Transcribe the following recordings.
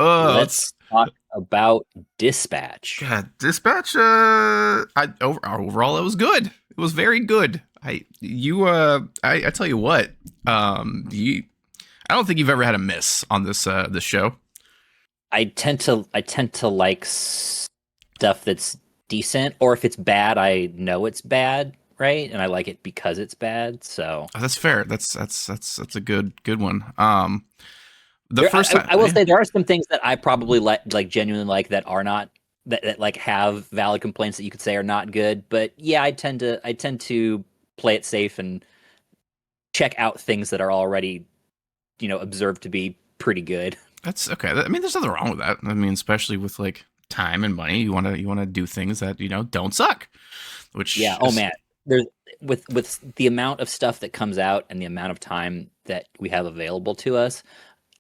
Let's talk about Dispatch. God, Dispatch. Overall, it was good. It was very good. I tell you what. You, I don't think you've ever had a miss on this show. I tend to like stuff that's decent, or if it's bad, I know it's bad, right? And I like it because it's bad. So Oh, that's fair. That's a good one. The there, first time, I will yeah. say there are some things that I probably like genuinely like that are not that like have valid complaints that you could say are not good. But yeah, I tend to play it safe and check out things that are already observed to be pretty good. That's okay. I mean, there's nothing wrong with that. I mean, especially with like time and money, you wanna do things that don't suck, Yeah. which Oh is man, there's with the amount of stuff that comes out and the amount of time that we have available to us,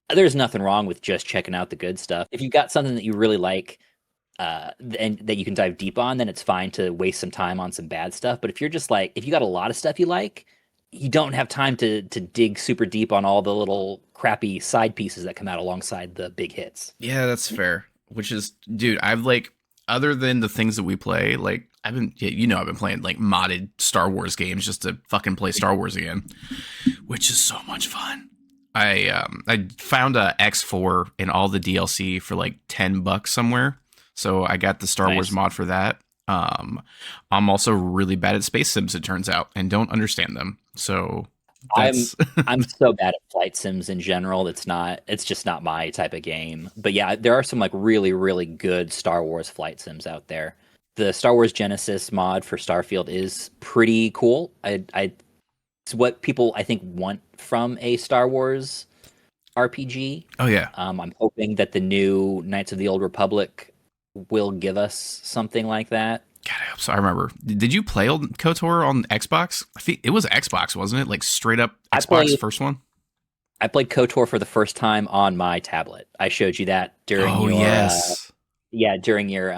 there's nothing wrong with just checking out the good stuff. If you've got something that you really like, and that you can dive deep on, then it's fine to waste some time on some bad stuff. But if you're just like, if you got a lot of stuff you like, you don't have time to dig super deep on all the little crappy side pieces that come out alongside the big hits. yeah, that's fair. Which is, dude, I've like other than the things that we play, like I've been, yeah, I've been playing like modded Star Wars games just to fucking play Star Wars again, which is so much fun. I found a X4 and all the DLC for like $10 somewhere, so I got the Star Wars Nice. mod for that. Um, I'm also really bad at space sims, it turns out, and don't understand them. So I'm that's I'm so bad at flight sims in general. It's just not my type of game. But yeah, there are some like really, really good Star Wars flight sims out there. The Star Wars Genesis mod for Starfield is pretty cool. It's what people I think want from a Star Wars RPG. oh yeah. I'm hoping that the new Knights of the Old Republic will give us something like that. God, I hope so. I remember. Did you play old KOTOR on Xbox? I think it was Xbox, wasn't it? Like straight up I Xbox played first one. I played KOTOR for the first time on my tablet. I showed you that during Oh your yes, during your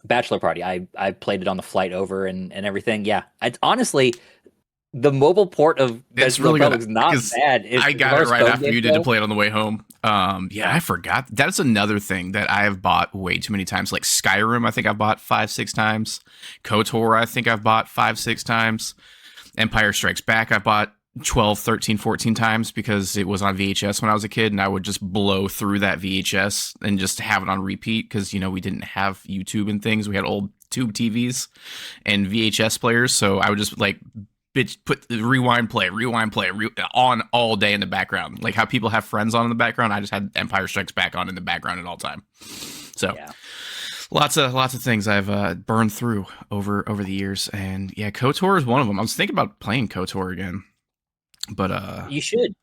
bachelor party. I played it on the flight over and everything. Yeah, it's honestly the mobile port of it's Knights of the really good Republic is not because bad. I As got far it as right phone after games you did to go, play it on the way home. Yeah, yeah, I forgot. That's another thing that I have bought way too many times. Like Skyrim, I think I've bought 5, 6 times. KOTOR, I think I've bought 5, 6 times. Empire Strikes Back, I bought 12, 13, 14 times because it was on VHS when I was a kid, and I would just blow through that VHS and just have it on repeat because we didn't have YouTube and things. We had old tube TVs and VHS players, so I would just like bitch put rewind play on all day in the background, like how people have Friends on in the background. I just had Empire Strikes Back on in the background at all time. So yeah. lots of things I've burned through over the years, and yeah, KOTOR is one of them. I was thinking about playing KOTOR again, but You should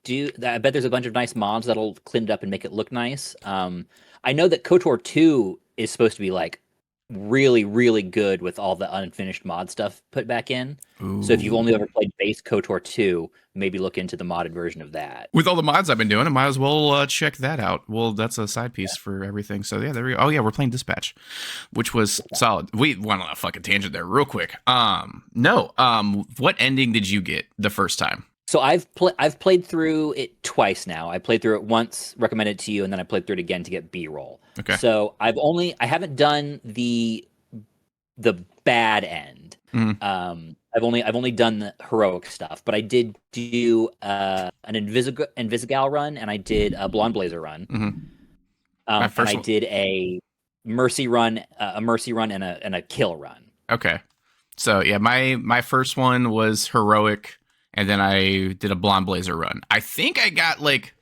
do. I bet there's a bunch of nice mods that'll clean it up and make it look nice. I know that KOTOR 2 is supposed to be like really, really good with all the unfinished mod stuff put back in. So if you've only ooh. ever played base KOTOR 2, maybe look into the modded version of that. With all the mods I've been doing, I might as well check that out. Well, that's a side piece for everything. So yeah, there we go. Oh yeah, we're playing Dispatch, which was solid. We went on a fucking tangent there, real quick. No. What ending did you get the first time? So I've played through it twice now. I played through it once, recommended it to you, and then I played through it again to get B-roll. Okay. So I haven't done the bad end. Mm-hmm. I've only done the heroic stuff, but I did do an Invisigal run, and I did a Blonde Blazer run, Mm-hmm. My and first I one. did a mercy run and a kill run. Okay. So yeah, my first one was heroic, and then I did a Blonde Blazer run. I think I got like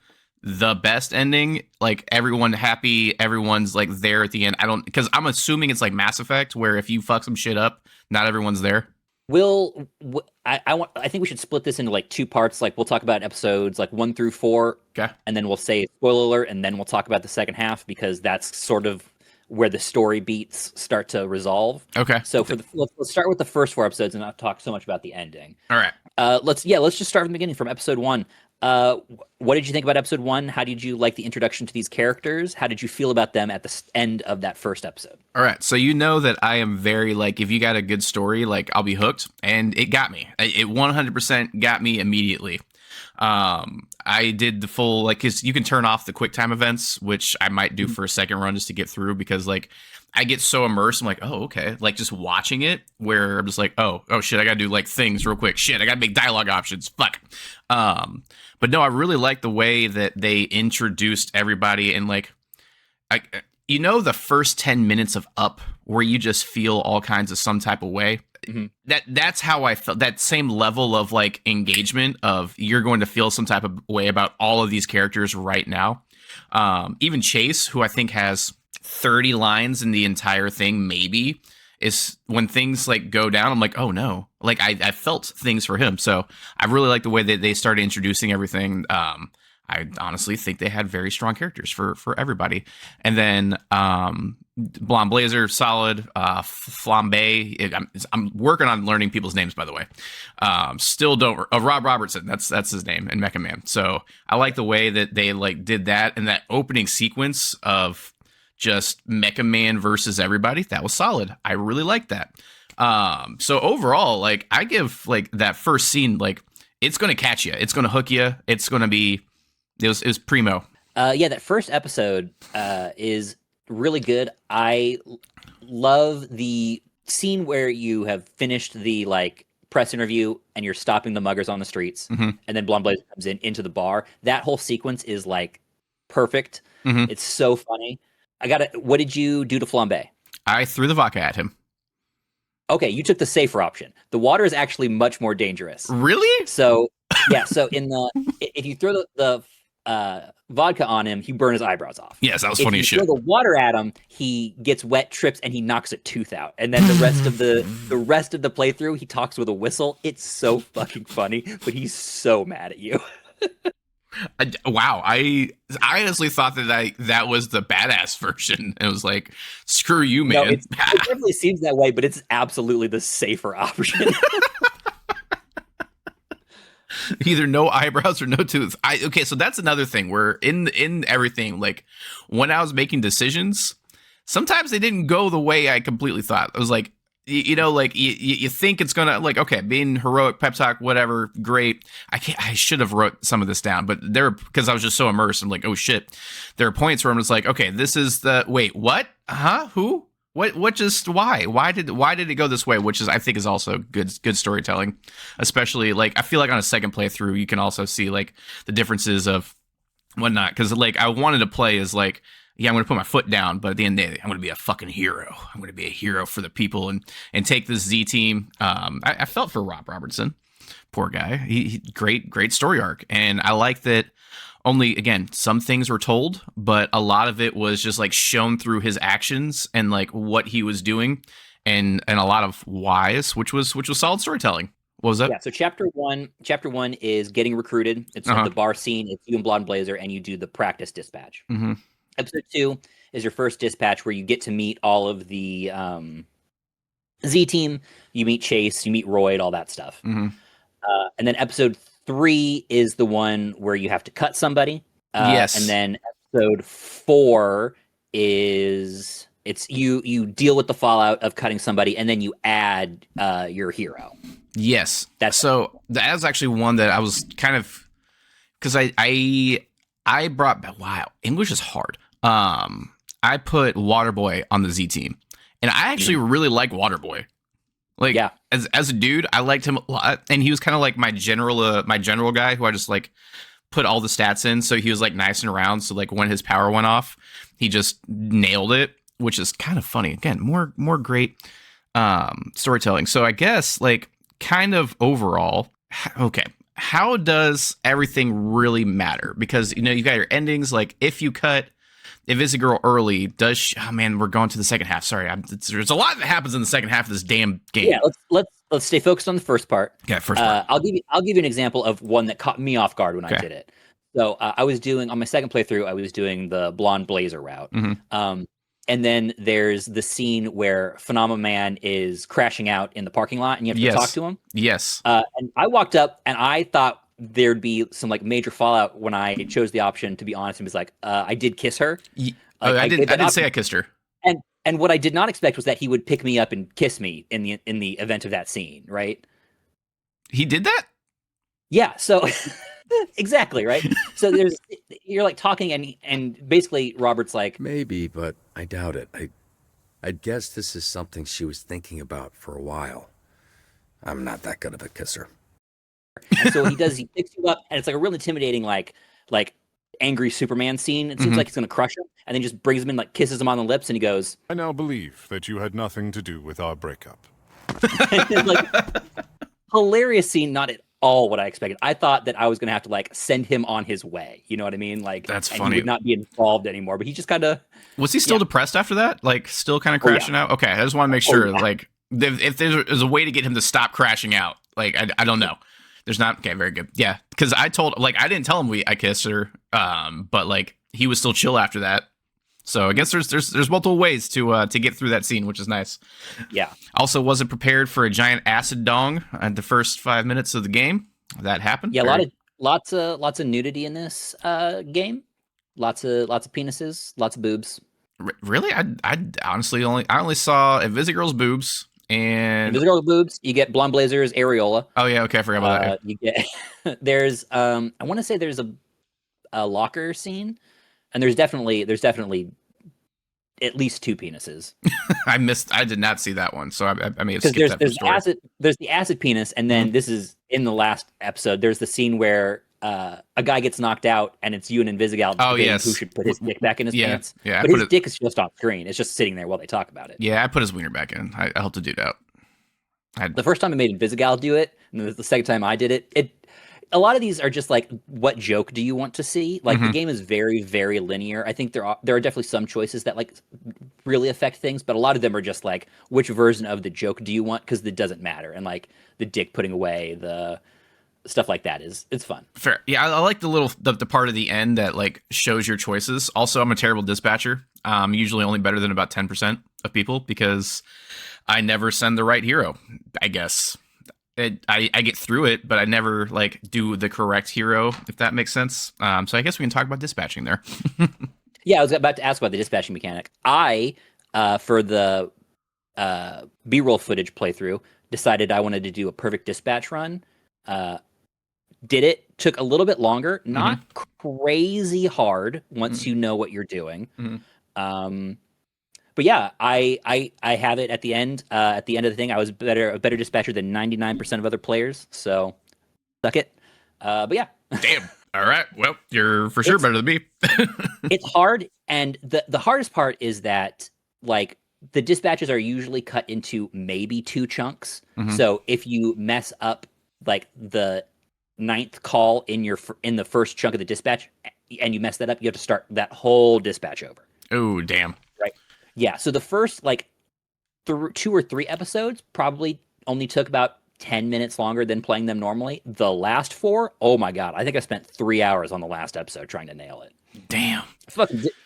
the best ending, like everyone happy, everyone's like there at the end. I don't, because I'm assuming it's like Mass Effect, where if you fuck some shit up, not everyone's there. I think we should split this into like two parts. Like we'll talk about episodes like 1 through 4, Okay. and then we'll say spoiler alert, and then we'll talk about the second half because that's sort of where the story beats start to resolve. Okay. So let's start with the first 4 episodes and not talk so much about the ending. All right. Let's just start from the beginning from episode 1. What did you think about episode 1? How did you like the introduction to these characters? How did you feel about them at the end of that first episode? All right. So you know that I am very like, if you got a good story, like I'll be hooked, and it got me. It 100% got me immediately. I did the full, like, cause you can turn off the quick time events, which I might do for a second run just to get through, because like I get so immersed. I'm like, oh, okay. Like just watching it where I'm just like, oh shit, I gotta do like things real quick. Shit, I gotta make dialogue options. Fuck. But no, I really like the way that they introduced everybody, and like, I, the first 10 minutes of Up where you just feel all kinds of some type of way. Mm-hmm. That's how I felt. That same level of like engagement of you're going to feel some type of way about all of these characters right now. Even Chase, who I think has 30 lines in the entire thing, maybe, is when things like go down, I'm like, oh no. Like I felt things for him. So I really like the way that they started introducing everything. I honestly think they had very strong characters for everybody. And then Blonde Blazer, solid. Flambe. I'm working on learning people's names, by the way. Still don't. Rob Robertson. That's his name in Mecha Man. So I like the way that they like did that, and that opening sequence of just Mecha Man versus everybody. That was solid. I really liked that. So overall, like I give like that first scene, like it's gonna catch you. It's gonna hook you. It's gonna be. It was primo. Yeah, that first episode is really good. I love the scene where you have finished the like press interview and you're stopping the muggers on the streets, and then Blonde Blazer comes into the bar. That whole sequence is like perfect. It's so funny. What did you do to Flambe? I threw the vodka at him. Okay, you took the safer option. The water is actually much more dangerous. Really? So yeah, so if you throw the vodka on him, he burns his eyebrows off. Yes, that was funny as shit. If you throw the water at him, he gets wet, trips, and he knocks a tooth out. And then the rest of the playthrough, he talks with a whistle. It's so fucking funny, but he's so mad at you. Wow, I honestly thought that was the badass version. It was like, screw you, man. No, it definitely seems that way, but it's absolutely the safer option. Either no eyebrows or no tooth. Okay, so that's another thing where in everything, like when I was making decisions, sometimes they didn't go the way I completely thought. I was like, like you think it's gonna, like, okay, being heroic, pep talk, whatever, great. I should have wrote some of this down, but because I was just so immersed, I'm like, oh shit. There are points where I'm just like, okay, this is wait, what? Who? What just why did it go this way, which is I think is also good storytelling, especially like I feel like on a second playthrough you can also see like the differences of whatnot, because like I wanted to play as like, yeah, I'm gonna put my foot down, but at the end of the day I'm gonna be a fucking hero. I'm gonna be a hero for the people and take this Z team. I felt for Rob Robertson, poor guy. He great story arc, and I like that. Only, again, some things were told, but a lot of it was just like shown through his actions and like what he was doing, and a lot of whys, which was solid storytelling. What was that? Yeah. So chapter one is getting recruited. It's the bar scene. It's you and Blonde Blazer, and you do the practice dispatch. Episode 2 is your first dispatch, where you get to meet all of the Z team. You meet Chase, you meet Royd, all that stuff. And then episode 3 is the one where you have to cut somebody. Yes. And then episode 4 is you deal with the fallout of cutting somebody, and then you add your hero. Yes. That was actually one that I was kind of, because I brought, wow, English is hard. I put Waterboy on the Z team, and I actually really like Waterboy. Like, yeah. As a dude, I liked him a lot, and he was kind of like my general guy who I just like put all the stats in. So he was like nice and around. So like when his power went off, he just nailed it, which is kind of funny. Again, more great storytelling. So I guess like kind of overall, okay, how does everything really matter? Because you got your endings. Like if it's a girl early, does she, oh man, we're going to the second half. Sorry, there's a lot that happens in the second half of this damn game. Yeah, let's stay focused on the first part. Yeah, first part. I'll give you an example of one that caught me off guard when I did it. So I was doing on my second playthrough, I was doing the Blonde Blazer route. And then there's the scene where Phenomenon is crashing out in the parking lot, and you have to talk to him. Yes. And I walked up, and I thought there'd be some like major fallout when I chose the option to be honest and was like, I did kiss her. I didn't say I kissed her. And what I did not expect was that he would pick me up and kiss me in the event of that scene, right? He did that? Yeah. So Exactly, right? So you're like talking, and basically Robert's like, Maybe, but I doubt it. I'd guess this is something she was thinking about for a while. I'm not that good of a kisser. and so he picks you up, and it's like a real intimidating, like angry Superman scene. It seems Hmm. like he's gonna crush him, and then just brings him in, like kisses him on the lips, and he goes, I now believe that you had nothing to do with our breakup. like hilarious scene, not at all what I expected. I thought that I was gonna have to like send him on his way. You know what I mean? Like, That's and he funny. would not be involved anymore. But he just kind of, Was he still yeah. depressed after that? Like, still kind of Oh, yeah. crashing out? Okay, I just want to make Oh, sure. yeah. Like, if there's a way to get him to stop crashing out, like, I don't know. There's not. Okay, very good. Yeah, because I didn't tell him I kissed her. But like he was still chill after that. So I guess there's multiple ways to get through that scene, which is nice. Yeah. Also, wasn't prepared for a giant acid dong at the first 5 minutes of the game. That happened. Yeah, lots of nudity in this game. Lots of penises, lots of boobs. Really, I honestly only saw Invisigirl's boobs and Invisible boobs. You get Blonde Blazer's areola. oh yeah, okay, I forgot about that. You get there's I want to say there's a locker scene, and there's definitely at least two penises. I did not see that one, so I may have Because skipped that there's the acid penis, and then this is in the last episode. There's the scene where a guy gets knocked out, and it's you and Invisigal debating yes. who should put his dick back in his pants. Yeah, but his dick is just off screen. It's just sitting there while they talk about it. Yeah, I put his wiener back in. I helped the dude out. The first time I made Invisigal do it, and the second time I did it. A lot of these are just like, what joke do you want to see? Like the game is very, very linear. I think there are definitely some choices that like really affect things, but a lot of them are just like, which version of the joke do you want? Because it doesn't matter. And like the dick putting away, the stuff like that it's fun. Fair. Yeah, I like the part of the end that like shows your choices. Also, I'm a terrible dispatcher. Usually only better than about 10% of people because I never send the right hero, I guess. I get through it, but I never like do the correct hero, if that makes sense. So I guess we can talk about dispatching there. Yeah, I was about to ask about the dispatching mechanic. I, for the B-roll footage playthrough, decided I wanted to do a perfect dispatch run. Did it, took a little bit longer, not crazy hard once you know what you're doing. But yeah, I have it at the end. At the end of the thing, I was a better dispatcher than 99% of other players. So, suck it. But yeah, Damn. All right. Well, you're for sure better than me. it's hard, and the hardest part is that like the dispatches are usually cut into maybe two chunks. So if you mess up like the ninth call in the first chunk of the dispatch, and you mess that up, you have to start that whole dispatch over. Oh, damn. Right. Yeah. So the first like 2 or 3 episodes probably only took about 10 minutes longer than playing them normally. The last 4, oh my God, I think I spent 3 hours on the last episode trying to nail it. Damn.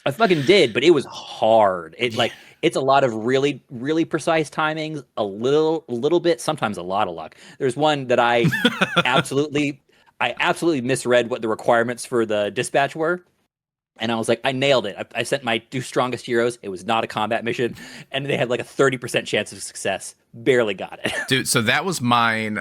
I fucking did, but it was hard. It's a lot of really, really precise timings, a little bit, sometimes a lot of luck. There's one that I absolutely misread what the requirements for the dispatch were. And I was like, I nailed it. I sent my 2 strongest heroes. It was not a combat mission. And they had like a 30% chance of success. Barely got it. Dude, so that was mine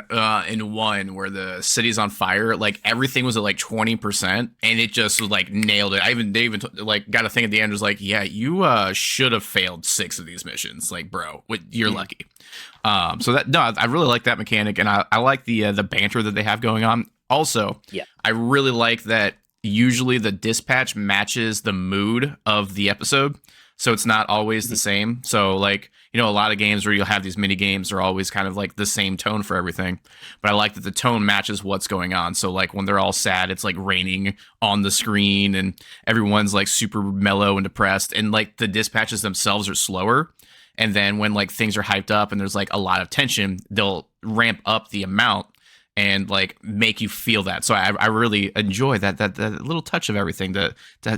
in 1 where the city's on fire. Like everything was at like 20% and it just was like nailed it. They even like got a thing at the end was like, yeah, you should have failed 6 of these missions. Like, bro, you're lucky. So I really like that mechanic, and I like the banter that they have going on. Also, yeah, I really like that usually the dispatch matches the mood of the episode, so it's not always the same. So like, you know, a lot of games where you'll have these mini games are always kind of like the same tone for everything, but I like that the tone matches what's going on. So like when they're all sad, it's like raining on the screen and everyone's like super mellow and depressed, and like the dispatches themselves are slower. And then when like things are hyped up and there's like a lot of tension, they'll ramp up the amount and like make you feel that. So I really enjoy that little touch of everything to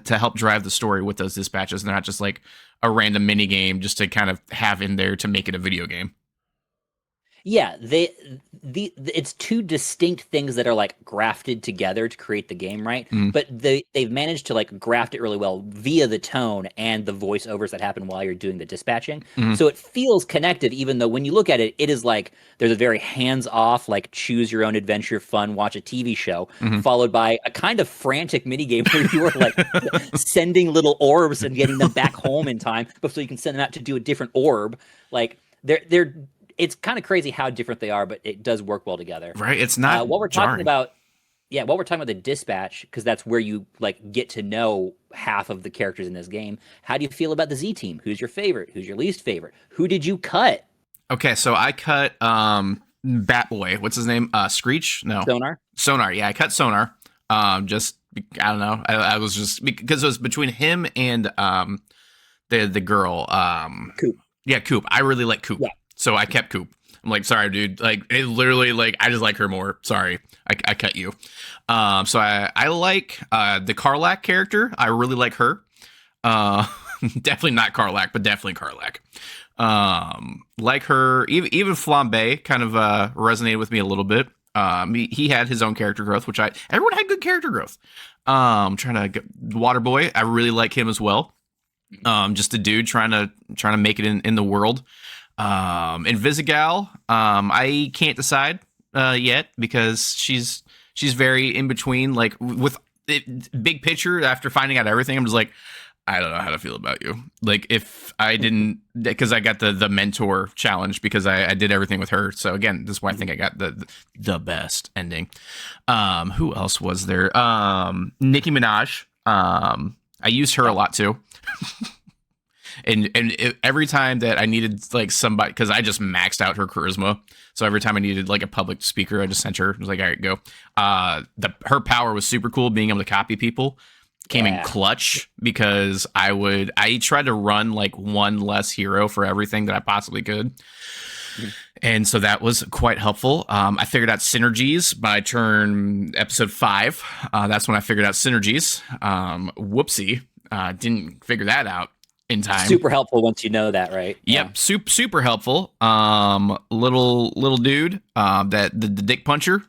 help drive the story with those dispatches. And they're not just like a random mini game just to kind of have in there to make it a video game. Yeah, it's two distinct things that are like grafted together to create the game, right? Mm. But they've managed to like graft it really well via the tone and the voiceovers that happen while you're doing the dispatching. Mm. So it feels connected, even though when you look at it, it is like there's a very hands-off, like choose your own adventure, fun, watch a TV show, Mm-hmm. followed by a kind of frantic mini game where you are like sending little orbs and getting them back home in time before you can send them out to do a different orb. Like they're it's kind of crazy how different they are, but it does work well together. Right? It's not What we're jarring. talking about, yeah, what we're talking about the dispatch, because that's where you like get to know half of the characters in this game. How do you feel about the Z team? Who's your favorite? Who's your least favorite? Who did you cut? Okay, so I cut Batboy. What's his name? Screech? No. Sonar. Yeah, I cut Sonar. Just I don't know. I was just because it was between him and the girl. Coop. Yeah, Coop. I really like Coop. Yeah. So I kept Coop. I'm like, sorry, dude. Like, it literally, like, I just like her more. Sorry, I cut you. So I like the Karlak character. I really like her. Definitely not Karlak, but definitely Karlak. Like her, even Flambe kind of resonated with me a little bit. He had his own character growth, which everyone had good character growth. Trying to get Waterboy. I really like him as well. Just a dude trying to make it in the world. Invisigal, I can't decide yet because she's very in between. Like with big picture, after finding out everything, I'm just like, I don't know how to feel about you. Like if I didn't, because I got the mentor challenge because I did everything with her. So again, this is why I think I got the best ending. Who else was there? Nicki Minaj. I used her a lot too. And every time that I needed like somebody, because I just maxed out her charisma, so every time I needed like a public speaker, I just sent her. I was like, all right, go. Her power was super cool. Being able to copy people came in clutch because I tried to run like one less hero for everything that I possibly could. And so that was quite helpful. I figured out synergies by episode 5. That's when I figured out synergies. Whoopsie. Didn't figure that out in time. Super helpful once you know that, right? Yep, yeah. Super helpful. Little dude, that the dick puncher.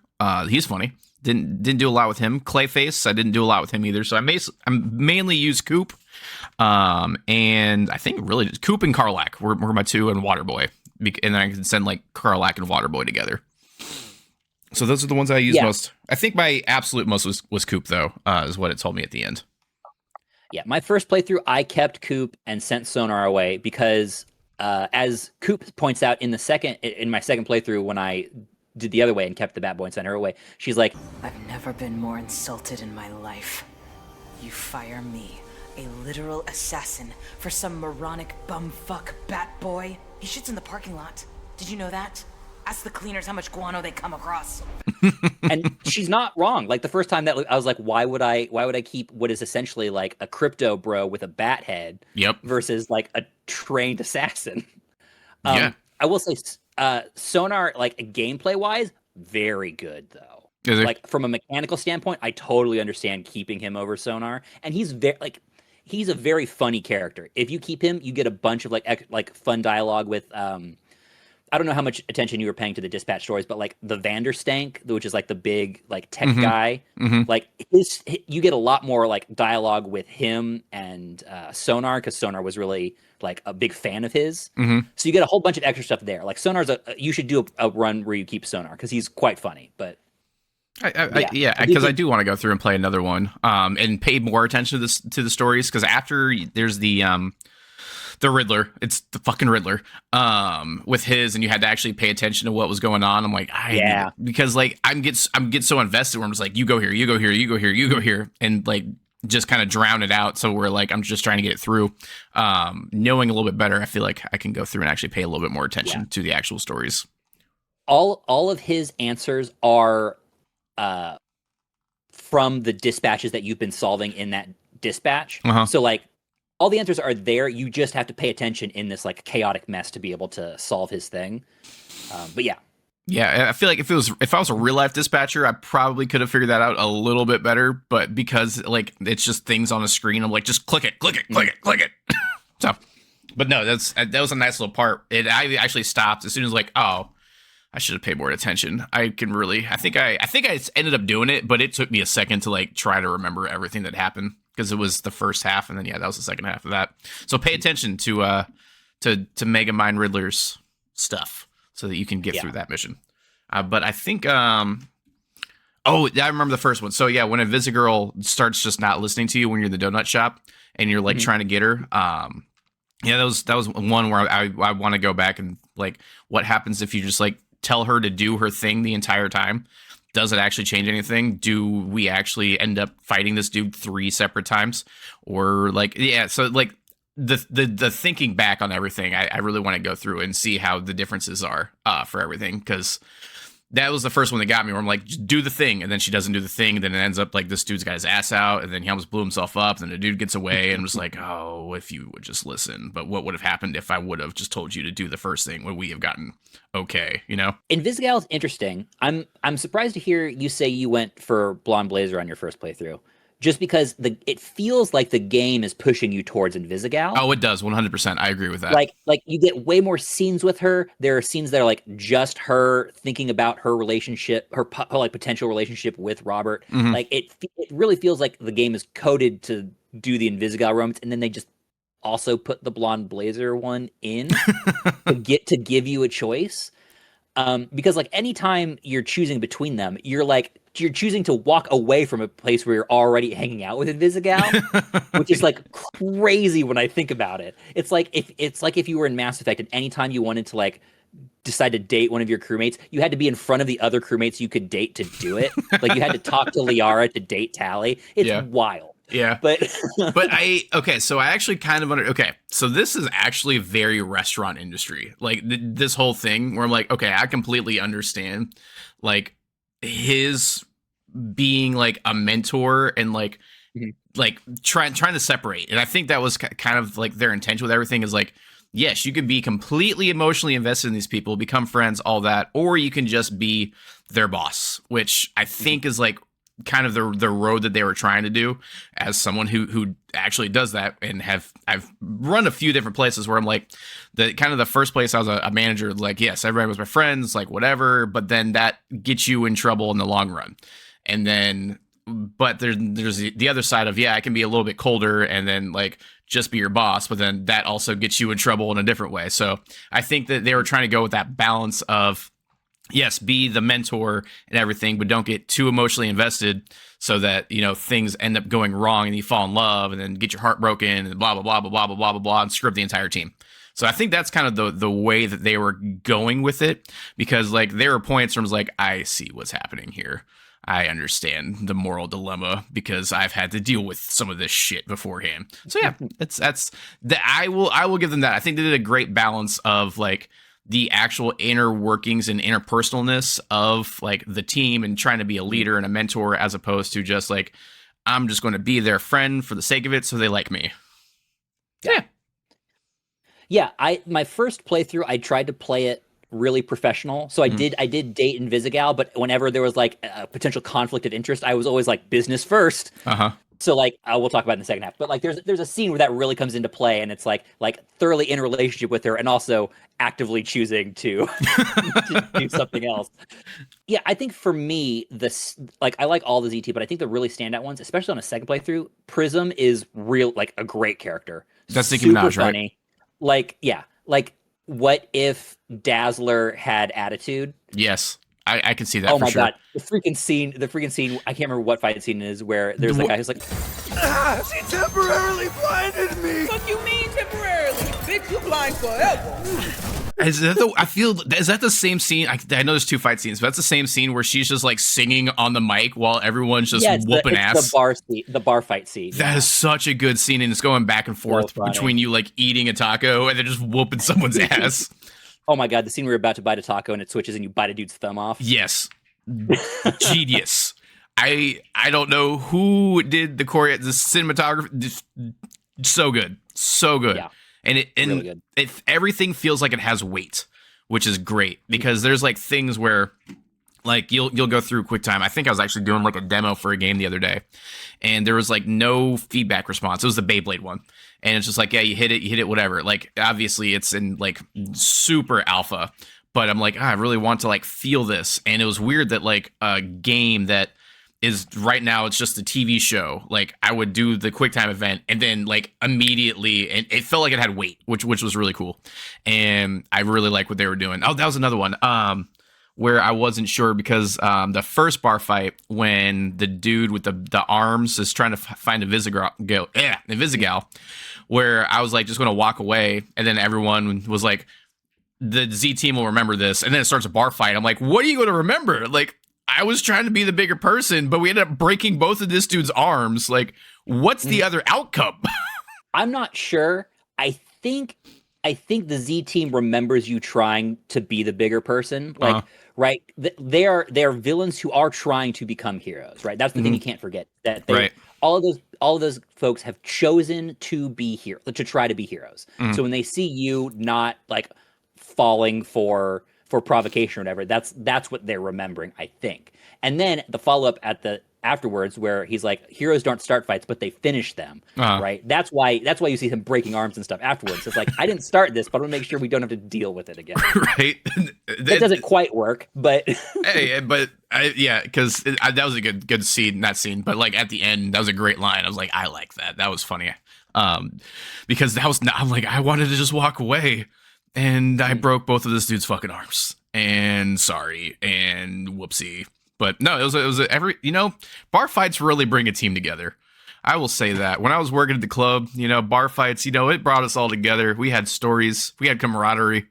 He's funny. Didn't do a lot with him. Clayface, I didn't do a lot with him either. So I mainly used Coop, and I think really just Coop and Karlak were my two, and Waterboy, and then I can send like Karlak and Waterboy together. So those are the ones I use most. I think my absolute most was Coop though, is what it told me at the end. Yeah, my first playthrough, I kept Coop and sent Sonar away because, as Coop points out in my second playthrough, when I did the other way and kept the Batboy and sent her away, she's like, I've never been more insulted in my life. You fire me, a literal assassin, for some moronic bumfuck Batboy? He shits in the parking lot. Did you know that? Ask the cleaners how much guano they come across. And she's not wrong. Like the first time that I was like, why would I keep what is essentially like a crypto bro with a bat head versus like a trained assassin? I will say Sonar, like gameplay wise, very good though. Like from a mechanical standpoint, I totally understand keeping him over Sonar, and he's a very funny character. If you keep him, you get a bunch of like fun dialogue with I don't know how much attention you were paying to the dispatch stories, but like the Vanderstank, which is like the big like tech guy, like you get a lot more like dialogue with him and Sonar, because Sonar was really like a big fan of his. So you get a whole bunch of extra stuff there. Like Sonar's you should do a run where you keep Sonar because he's quite funny. But because I do want to go through and play another one, and pay more attention to the stories, because after there's the Riddler, it's the fucking Riddler, with his, and you had to actually pay attention to what was going on. I'm like, because like I'm get so invested where I'm just like, you go here, you go here, you go here, you go here, and like just kind of drown it out. So we're like, I'm just trying to get it through. Knowing a little bit better, I feel like I can go through and actually pay a little bit more attention to the actual stories. All of his answers are from the dispatches that you've been solving in that dispatch. So like all the answers are there. You just have to pay attention in this like chaotic mess to be able to solve his thing. But yeah, I feel like if I was a real life dispatcher, I probably could have figured that out a little bit better. But because like it's just things on a screen, I'm like, just click it. So, but no, that was a nice little part. I actually stopped as soon as like, oh, I should have paid more attention. I think I ended up doing it, but it took me a second to like try to remember everything that happened because it was the first half, and then that was the second half of that. So pay attention to Mega Mind Riddler's stuff so that you can get through that mission. But I think I remember the first one. So yeah, when Invisigirl starts just not listening to you when you're in the donut shop and you're like trying to get her. That was one where I want to go back and like, what happens if you just like tell her to do her thing the entire time? Does it actually change anything? Do we actually end up fighting this dude 3 separate times? Or like, so like the thinking back on everything, I really want to go through and see how the differences are for everything, because that was the first one that got me, where I'm like, just do the thing, and then she doesn't do the thing, and then it ends up like this dude's got his ass out, and then he almost blew himself up, and the dude gets away, and I'm just like, oh, if you would just listen. But what would have happened if I would have just told you to do the first thing? Would we have gotten okay, you know? Invisigal is interesting. I'm surprised to hear you say you went for Blonde Blazer on your first playthrough. Just because it feels like the game is pushing you towards Invisigal. Oh, it does, 100%. I agree with that. Like you get way more scenes with her. There are scenes that are like just her thinking about her relationship, her like potential relationship with Robert. Mhm. Like it really feels like the game is coded to do the Invisigal romance, and then they just also put the Blonde Blazer one in to give you a choice. Because like anytime you're choosing between them, you're choosing to walk away from a place where you're already hanging out with Invisigal, which is like crazy when I think about it. It's like if you were in Mass Effect and anytime you wanted to like decide to date one of your crewmates, you had to be in front of the other crewmates you could date to do it. Like you had to talk to Liara to date Tally. It's wild. Yeah. But so I actually kind of so this is actually very restaurant industry. Like this whole thing where I'm like, okay, I completely understand like his being like a mentor and like like trying to separate. And I think that was kind of like their intention with everything, is like, yes, you could be completely emotionally invested in these people, become friends, all that, or you can just be their boss, which I think is like kind of the road that they were trying to do. As someone who actually does that, and I've run a few different places where I'm like, the first place I was a manager, like, yes, everybody was my friends, like whatever, but then that gets you in trouble in the long run. And then but there's the other side of, I can be a little bit colder and then like just be your boss, but then that also gets you in trouble in a different way. So I think that they were trying to go with that balance of, yes, be the mentor and everything, but don't get too emotionally invested so that, things end up going wrong and you fall in love and then get your heart broken and blah, blah, blah, blah, blah, blah, blah, blah, blah, and screw up the entire team. So I think that's kind of the way that they were going with it, because like there were points where I was like, I see what's happening here. I understand the moral dilemma because I've had to deal with some of this shit beforehand. So yeah, I will give them that. I think they did a great balance of like the actual inner workings and interpersonalness of like the team and trying to be a leader and a mentor, as opposed to just like, I'm just going to be their friend for the sake of it so they like me. Yeah, my first playthrough, I tried to play it really professional. So I did date Invisigal, but whenever there was like a potential conflict of interest, I was always like business first. So like we'll talk about it in the second half. But like there's a scene where that really comes into play, and it's like thoroughly in a relationship with her and also actively choosing to, to do something else. Yeah, I think for me, I like all the ZT, but I think the really standout ones, especially on a second playthrough, Prism is like a great character. That's Nicki super Minaj, funny. right? Like what if Dazzler had attitude? Yes, I can see that. Oh for my sure. god, the freaking scene! I can't remember what fight scene it is where there's a guy who's like, She temporarily blinded me! What you mean temporarily? Bitch, you blind forever. Is that the same scene? I know there's two fight scenes, but that's the same scene where she's just like singing on the mic while everyone's just whooping ass. The bar fight scene. That is such a good scene, and it's going back and forth between you like eating a taco and then just whooping someone's ass. Oh my god, the scene where you're about to bite a taco and it switches and you bite a dude's thumb off. Yes, genius. I don't know who did the cinematography. So good, yeah. And really good. Everything feels like it has weight, which is great, because there's like things where like you'll go through QuickTime. I think I was actually doing like a demo for a game the other day, and there was like no feedback response. It was the Beyblade one, and it's just like, yeah, you hit it, whatever. Like obviously it's in like super alpha, but I'm like, I really want to like feel this. And it was weird that like a game that is right now, it's just a TV show. Like I would do the QuickTime event and then like immediately, and it felt like it had weight, which was really cool. And I really like what they were doing. Oh, that was another one. Where I wasn't sure because the first bar fight when the dude with the arms is trying to find a Visigal, where I was like just going to walk away, and then everyone was like, the Z team will remember this, and then it starts a bar fight. I'm like, what are you going to remember? Like, I was trying to be the bigger person, but we ended up breaking both of this dude's arms. Like, what's the other outcome? I'm not sure. I think the Z team remembers you trying to be the bigger person. Like, right? They are villains who are trying to become heroes, right? That's the thing you can't forget. That they, all of those folks have chosen to be here, to try to be heroes. So when they see you not like falling for provocation or whatever, that's what they're remembering, I think. And then the follow-up afterwards where he's like, heroes don't start fights, but they finish them, right? That's why you see him breaking arms and stuff afterwards. It's like, I didn't start this, but I want to make sure we don't have to deal with it again. Right? That doesn't quite work, but hey, but because that was a good scene, not scene, but like at the end, that was a great line. I was like, I like that. That was funny. Because that was not, I'm like, I wanted to just walk away, and I broke both of this dude's fucking arms. And sorry, and whoopsie. But no, it was bar fights really bring a team together. I will say that. When I was working at the club, bar fights, it brought us all together. We had stories, we had camaraderie.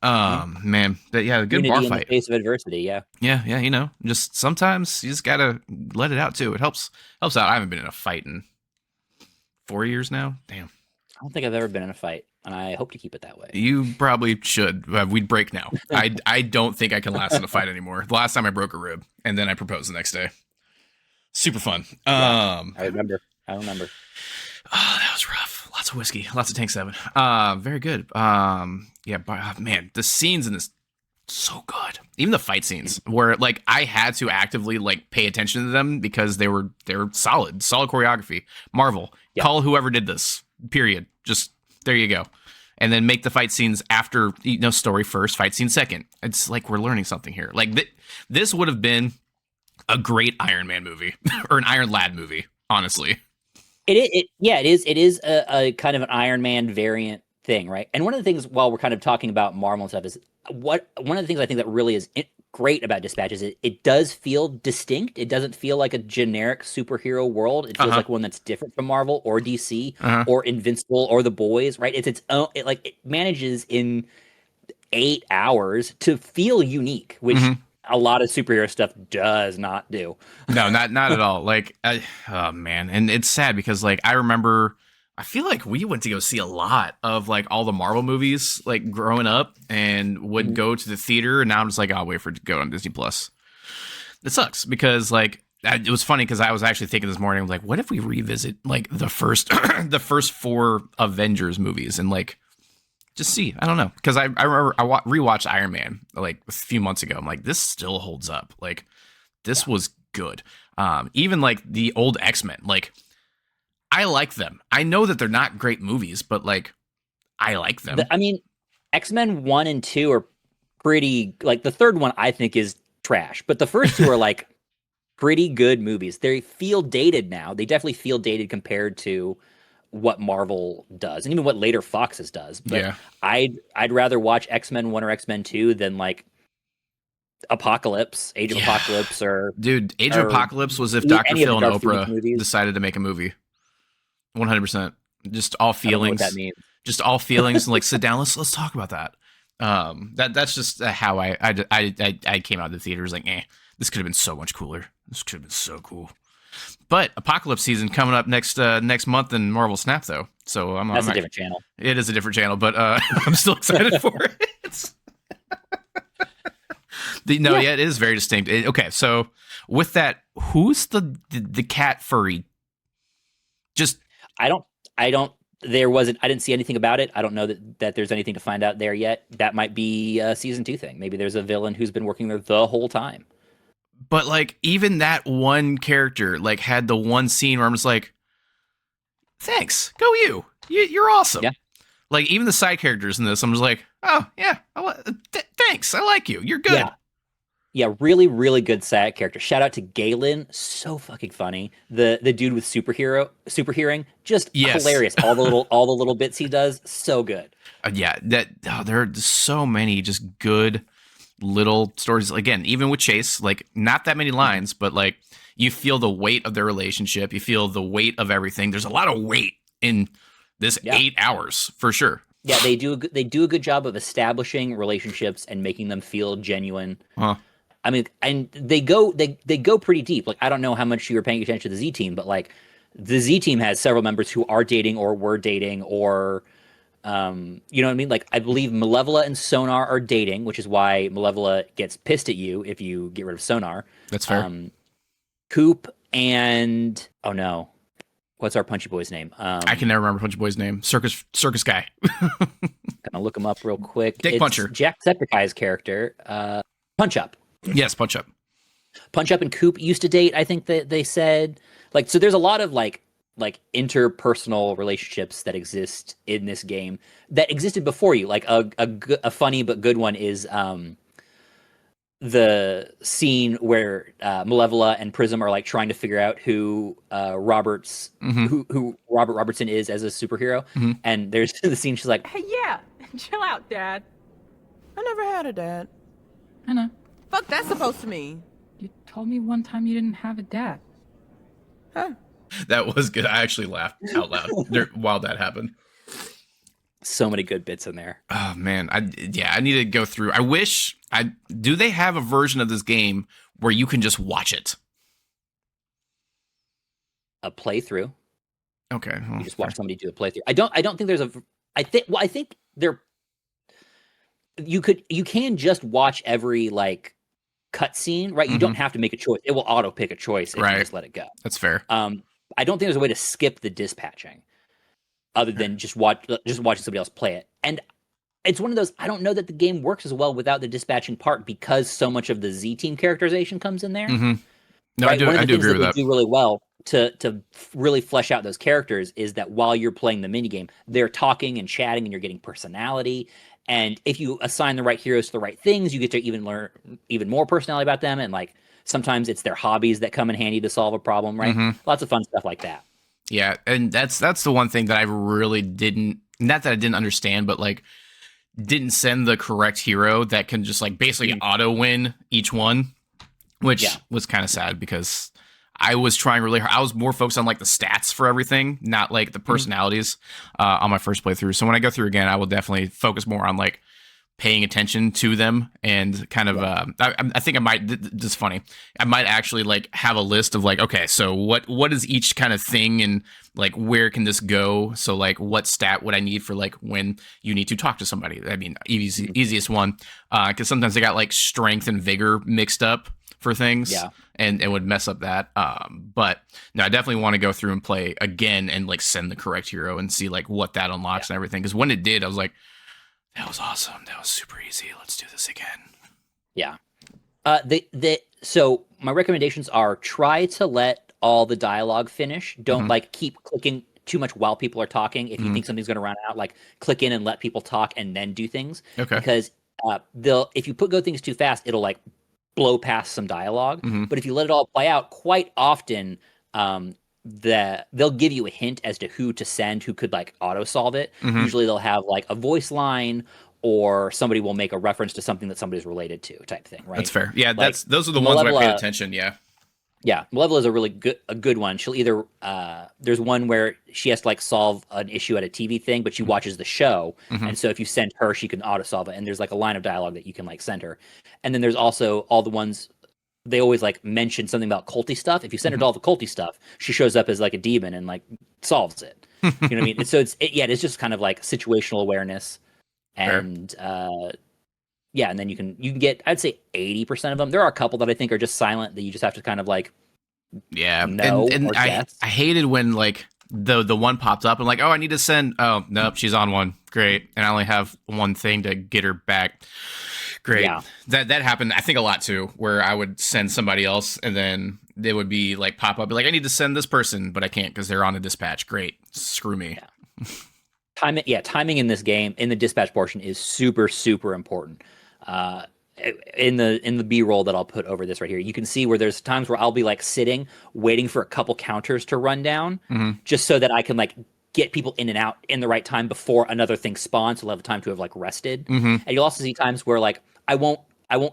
Man, but yeah, a good unity bar in fight. the face of adversity, yeah. Yeah, just sometimes you just gotta let it out too. It helps out. I haven't been in a fight in 4 years now. Damn. I don't think I've ever been in a fight, and I hope to keep it that way. You probably should. We'd break now. I don't think I can last in a fight anymore. The last time I broke a rib, and then I proposed the next day. Super fun. I remember. Oh, that was rough. Lots of whiskey. Lots of Tank 7. Very good. Yeah, but man, the scenes in this so good. Even the fight scenes where like I had to actively like pay attention to them because they were solid choreography. Marvel, call whoever did this. Period. Just there you go. And then make the fight scenes after, story first, fight scene second. It's like we're learning something here. Like this would have been a great Iron Man movie or an Iron Lad movie, honestly. It is a kind of an Iron Man variant thing, right? And one of the things, while we're kind of talking about Marvel and stuff, is one of the things I think that really is great about Dispatch is it does feel distinct. It doesn't feel like a generic superhero world. It feels like one that's different from Marvel or DC or Invincible or The Boys, right? It's its own. It manages in 8 hours to feel unique, which a lot of superhero stuff does not do. No, not at all. Like, oh man, and it's sad because like I remember. I feel like we went to go see a lot of like all the Marvel movies like growing up and would go to the theater, and now I'm just like, I'll wait for it to go on Disney Plus. It sucks because like it was funny because I was actually thinking this morning, like, what if we revisit like the first the first 4 Avengers movies and like just see? I don't know, because I remember I rewatched Iron Man like a few months ago. I'm like, this still holds up. Like this was good. Even like the old X-Men, like. I like them. I know that they're not great movies, but like, I like them. I mean, X-Men 1 and 2 are pretty, like the third one I think is trash, but the first 2 are like pretty good movies. They feel dated now. They definitely feel dated compared to what Marvel does and even what later Fox's does. But yeah. I'd rather watch X-Men 1 or X-Men 2 than like Age of Apocalypse or... Dude, Age of Apocalypse was if Dr. Phil and Oprah decided to make a movie. 100%. Just all feelings. I don't know what that means. Just all feelings and like sit down. Let's talk about that. That's just how I came out of the theaters like, this could have been so much cooler. This could have been so cool. But Apocalypse season coming up next month in Marvel Snap though. So that's a different channel. It is a different channel, but I'm still excited for it. It is very distinct. Okay, so with that, who's the cat furry? Just I didn't see anything about it. I don't know that there's anything to find out there yet. That might be a season 2 thing. Maybe there's a villain who's been working there the whole time. But like even that one character like had the one scene where I'm just like, thanks, go you. You're awesome. Yeah. Like even the side characters in this, I'm just like, oh yeah, thanks, I like you. You're good. Yeah, really, really good side character. Shout out to Galen, so fucking funny. The dude with super hearing, just hilarious. All the little bits he does, so good. Yeah, there are so many just good little stories. Again, even with Chase, like not that many lines, but like you feel the weight of their relationship. You feel the weight of everything. There's a lot of weight in this 8 hours for sure. Yeah, they do a good job of establishing relationships and making them feel genuine. Huh. I mean, and they go pretty deep. Like I don't know how much you were paying attention to the Z team, but like the Z team has several members who are dating or were dating or you know what I mean? Like I believe Malevola and Sonar are dating, which is why Malevola gets pissed at you if you get rid of Sonar. That's fair. Coop and oh no, what's our Punchy Boy's name? I can never remember Punchy Boy's name. Circus guy. Gonna look him up real quick. Dick Puncher. Jacksepticeye's character. Punch Up. Yes, Punch Up. Punch Up and Coop used to date. I think that they said like so. There's a lot of like interpersonal relationships that exist in this game that existed before you. Like a funny but good one is the scene where Malevola and Prism are like trying to figure out who Robert's who Robert Robertson is as a superhero, and there's the scene she's like, Hey, yeah, chill out, Dad. I never had a dad. I know. Fuck that's supposed to mean? You told me one time you didn't have a dad. Huh? That was good. I actually laughed out loud while that happened. So many good bits in there. Oh man, I need to go through. I wish do they have a version of this game where you can just watch it? A playthrough. Okay, well, You just watch somebody do a playthrough. I don't think there's a. I think there. You can just watch every like cutscene, right? You don't have to make a choice. It will auto pick a choice if you just let it go. That's fair. I don't think there's a way to skip the dispatching, other than just watching somebody else play it. And it's one of those. I don't know that the game works as well without the dispatching part because so much of the Z team characterization comes in there. Mm-hmm. No, right? I do agree with that. Do really well to really flesh out those characters is that while you're playing the minigame, they're talking and chatting and you're getting personality. And if you assign the right heroes to the right things, you get to even learn even more personality about them. And like sometimes it's their hobbies that come in handy to solve a problem, right? Lots of fun stuff like that. Yeah, and that's the one thing that I really didn't, not that I didn't understand, but like didn't send the correct hero that can just like basically auto win each one, which was kind of sad because I was trying really hard. I was more focused on like the stats for everything, not like the personalities on my first playthrough. So when I go through again, I will definitely focus more on like paying attention to them and kind of I think I might, this is funny, I might actually like have a list of like, okay, so what is each kind of thing and like where can this go? So like what stat would I need for like when you need to talk to somebody? I mean, easiest one, because sometimes they got like strength and vigor mixed up for things and it would mess up that. But no, I definitely want to go through and play again and like send the correct hero and see like what that unlocks and everything. Because when it did, I was like, that was awesome. That was super easy. Let's do this again. Yeah. So my recommendations are try to let all the dialogue finish. Don't like keep clicking too much while people are talking. If you think something's going to run out, like click in and let people talk and then do things. Okay. Because if you go things too fast, it'll like blow past some dialogue. But if you let it all play out, quite often they'll give you a hint as to who to send who could like auto solve it. Usually they'll have like a voice line or somebody will make a reference to something that somebody's related to type thing, right? That's fair. Yeah, like, those are the ones where I paid attention. Yeah, Malevola is a good one. She'll either there's one where she has to like solve an issue at a TV thing, but she watches the show, and so if you send her, she can auto solve it. And there's like a line of dialogue that you can like send her. And then there's also all the ones they always like mention something about culty stuff. If you send her to all the culty stuff, she shows up as like a demon and like solves it. You know what I mean? So it's just kind of like situational awareness, and and then you can get, I'd say 80% of them. There are a couple that I think are just silent that you just have to kind of like know and or I guess. I hated when like the one popped up and like, oh, I need to send, oh nope, she's on one, great, and I only have one thing to get her back. Great. Yeah. That happened, I think, a lot too, where I would send somebody else and then they would be like pop up, be like, I need to send this person, but I can't because they're on a dispatch. Great. Screw me. Yeah. timing in this game in the dispatch portion is super super important. In the B-roll that I'll put over this right here, you can see where there's times where I'll be like sitting waiting for a couple counters to run down, just so that I can like get people in and out in the right time before another thing spawns, so they'll have time to have like rested. And you'll also see times where like I won't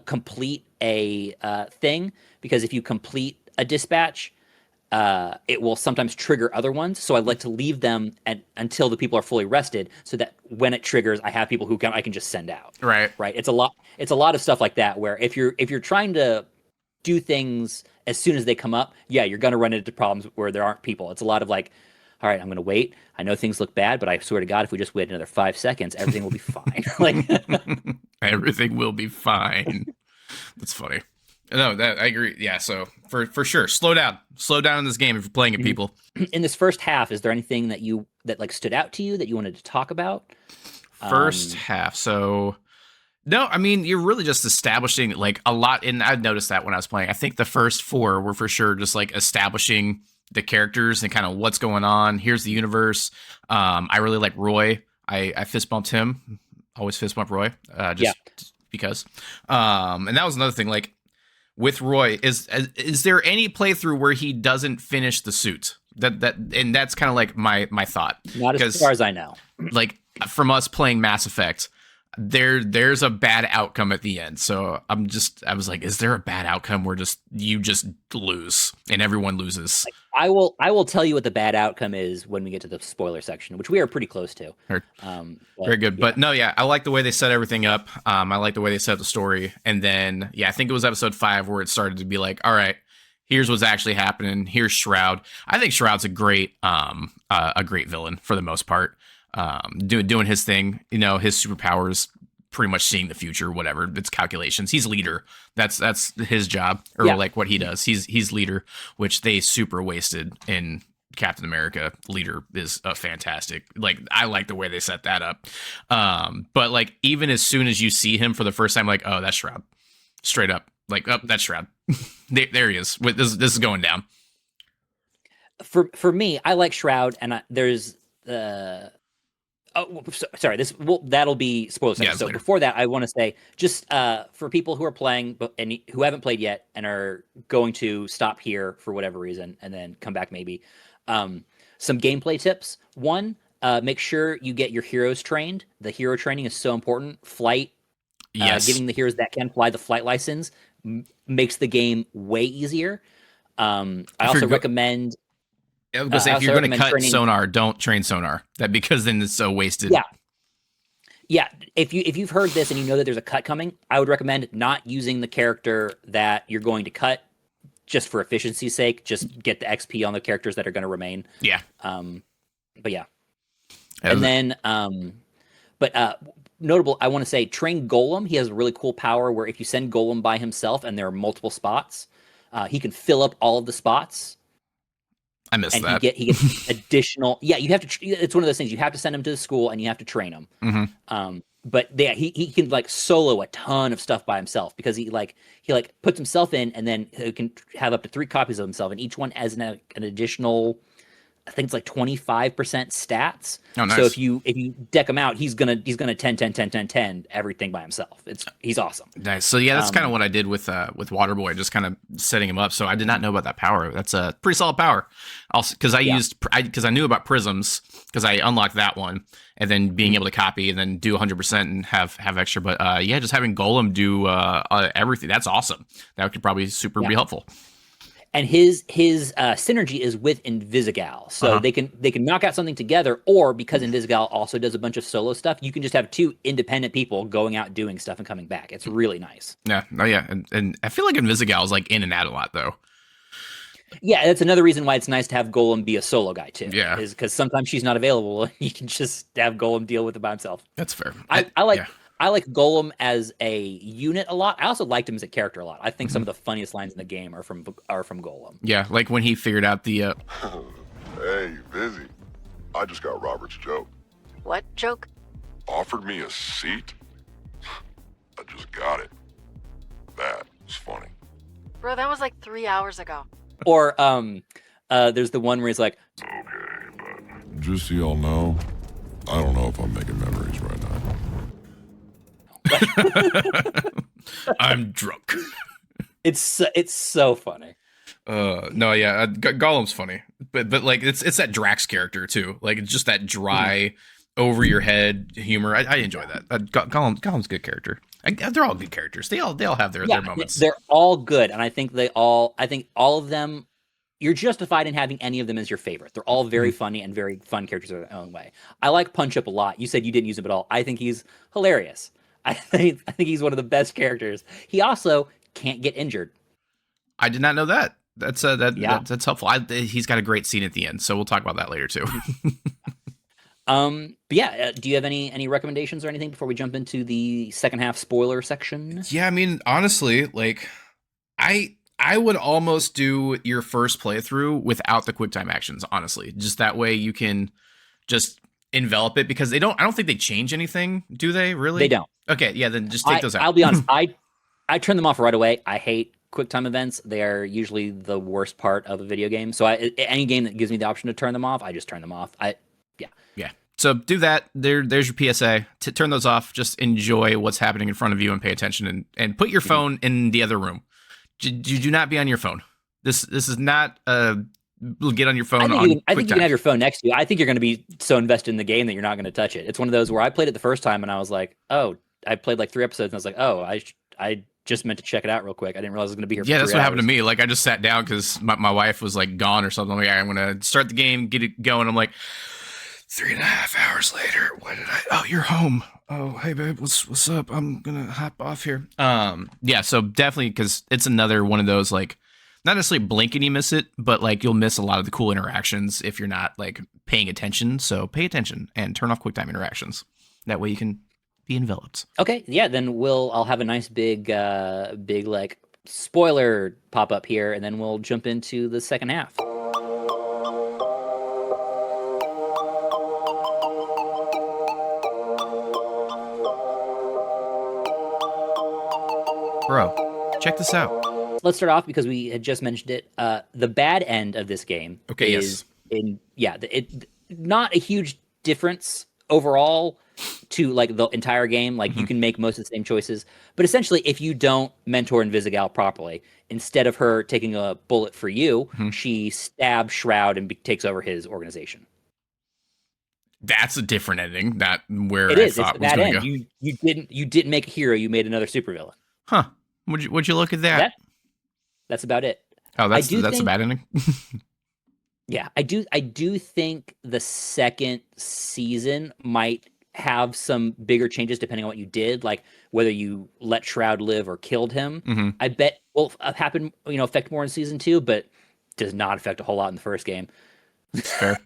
complete a thing, because if you complete a dispatch, it will sometimes trigger other ones. So I like to leave them until the people are fully rested, so that when it triggers, I have people I can just send out. Right. It's a lot of stuff like that, where if you're trying to do things as soon as they come up, you're gonna run into problems where there aren't people. It's a lot of like, all right, I'm gonna wait. I know things look bad, but I swear to God, if we just wait another 5 seconds, everything will be fine. Like everything will be fine. That's funny. No, that I agree. Yeah, so for sure, slow down in this game if you're playing it, people. In this first half, is there anything that like stood out to you that you wanted to talk about? First half, so no, I mean, you're really just establishing like a lot, and I've noticed that when I was playing. I think the first 4 were for sure just like establishing the characters and kind of what's going on. Here's the universe. I really like Roy. I fist bumped him. Always fist bump Roy. Just because. And that was another thing. Like with Roy, is there any playthrough where he doesn't finish the suit? And that's kind of like my thought. Not as far as I know. Like from us playing Mass Effect, there's a bad outcome at the end. So I was like, is there a bad outcome where you just lose and everyone loses? I will tell you what the bad outcome is when we get to the spoiler section, which we are pretty close to. Very good. But no, I like the way they set everything up. I like the way they set the story. And then, I think it was episode 5 where it started to be like, all right, here's what's actually happening. Here's Shroud. I think Shroud's a great villain for the most part. Doing his thing, his superpowers, pretty much seeing the future, whatever. It's calculations. He's leader. That's his job, or like what he does. He's leader, which they super wasted in Captain America. Leader is fantastic. Like, I like the way they set that up. But like, even as soon as you see him for the first time, like, oh, that's Shroud. Straight up. Like, oh, that's Shroud. there he is. This is going down. For me, I like Shroud, and there's sorry. That'll be spoilers. So later. Before that, I want to say, just for people who are playing and who haven't played yet and are going to stop here for whatever reason and then come back maybe, some gameplay tips. One, make sure you get your heroes trained. The hero training is so important. Flight, giving the heroes that can fly the flight license makes the game way easier. I also recommend. I was gonna say, if you're going to cut sonar, don't train sonar. Because then it's so wasted. Yeah. If you've heard this and you know that there's a cut coming, I would recommend not using the character that you're going to cut, just for efficiency's sake. Just get the XP on the characters that are going to remain. Yeah. But yeah. And then, notable, I want to say, train Golem. He has a really cool power where if you send Golem by himself and there are multiple spots, he can fill up all of the spots. I missed that. He gets additional. Yeah, you have to. It's one of those things. You have to send him to the school and you have to train him. But he can like solo a ton of stuff by himself, because he puts himself in, and then he can have up to 3 copies of himself, and each one has an additional, I think it's like 25% stats. Oh, nice. So if you deck him out, he's gonna 10 everything by himself. He's awesome. Nice. So that's kind of what I did with Waterboy, just kind of setting him up. So I did not know about that power. That's a pretty solid power. Also, because I knew about prisms, because I unlocked that one, and then being able to copy and then do 100% and have extra. But just having Golem do everything, that's awesome. That could probably be helpful. And his synergy is with Invisigal, so they can knock out something together, or because Invisigal also does a bunch of solo stuff, you can just have 2 independent people going out doing stuff and coming back. It's really nice. Yeah, and I feel like Invisigal is like in and out a lot though. Yeah, that's another reason why it's nice to have Golem be a solo guy too. Yeah, is because sometimes she's not available, and you can just have Golem deal with it by himself. That's fair. I like Golem as a unit a lot. I also liked him as a character a lot. I think some of the funniest lines in the game are from Golem. Yeah, like when he figured out the. Hey, Vizzy. I just got Robert's joke. What joke? Offered me a seat? I just got it. That was funny. Bro, that was like 3 hours ago. Or there's the one where he's like, okay, but just so y'all know, I don't know if I'm making memories right now. I'm drunk. It's so funny. No, yeah, Gollum's funny, but like it's that Drax character too. Like it's just that dry, over your head humor. I enjoy that. Gollum's a good character. They're all good characters. They all have their moments. They're all good, and I think all of them. You're justified in having any of them as your favorite. They're all very funny and very fun characters in their own way. I like Punch Up a lot. You said you didn't use him at all. I think he's hilarious. I think he's one of the best characters. He also can't get injured. I did not know that. That's that's helpful. He's got a great scene at the end, so we'll talk about that later too. But yeah, do you have any recommendations or anything before we jump into the second half spoiler section? Yeah, I mean, honestly, like I would almost do your first playthrough without the QuickTime actions, honestly. Just that way you can just envelop it, because I don't think they change anything, do they? Really? They don't. Okay, yeah, then just take those out. I'll be honest, I turn them off right away. I hate QuickTime events. They are usually the worst part of a video game. So any game that gives me the option to turn them off, I just turn them off. Yeah. So do that. There's your PSA. Turn those off. Just enjoy what's happening in front of you and pay attention, and put your phone in the other room. Do not be on your phone. This is not get on your phone. I think you can have your phone next to you. I think you're going to be so invested in the game that you're not going to touch it. It's one of those where I played it the first time and I was like, oh, I played like 3 episodes and I was like, oh, I just meant to check it out real quick. I didn't realize I was going to be here. Yeah, for that's 3 what hours. happened to me. Like I just sat down because my wife was like gone or something. I'm like, I'm going to start the game, get it going. I'm like, 3.5 hours later, what did I? Oh, you're home. Oh, hey babe, what's up? I'm gonna hop off here. Yeah, so definitely, because it's another one of those, like, not necessarily blink and you miss it, but like you'll miss a lot of the cool interactions if you're not like paying attention. So pay attention and turn off QuickTime interactions. That way you can be enveloped. Okay, yeah, then I'll have a nice big like spoiler pop up here, and then we'll jump into the second half. Bro, check this out. Let's start off because we had just mentioned it. The bad end of this game is not a huge difference overall to like the entire game. Like you can make most of the same choices, but essentially, if you don't mentor Invisigal properly, instead of her taking a bullet for you, she stabs Shroud and takes over his organization. That's a different ending. Not where it is. I thought It's was that going end. to go. You didn't make a hero. You made another supervillain. Huh? Would you look at that? That's about it. Oh, that's a bad ending. Yeah, I do think the second season might have some bigger changes depending on what you did, like whether you let Shroud live or killed him. I bet will happen, affect more in season 2, but does not affect a whole lot in the first game. Fair.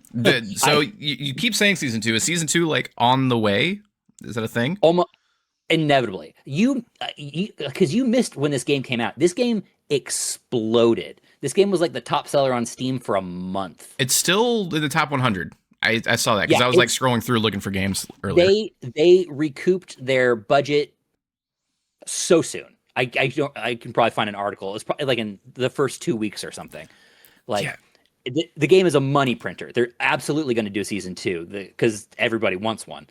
So you keep saying season 2. Is season 2 like on the way? Is that a thing? Almost inevitably. You because you missed when this game came out. This game exploded. This game was like the top seller on Steam for a month. It's still in the top 100. I saw that because I was like scrolling through looking for games earlier. They recouped their budget so soon. I can probably find an article. It's probably like in the first 2 weeks or something. Like the game is a money printer. They're absolutely going to do season 2 because everybody wants one.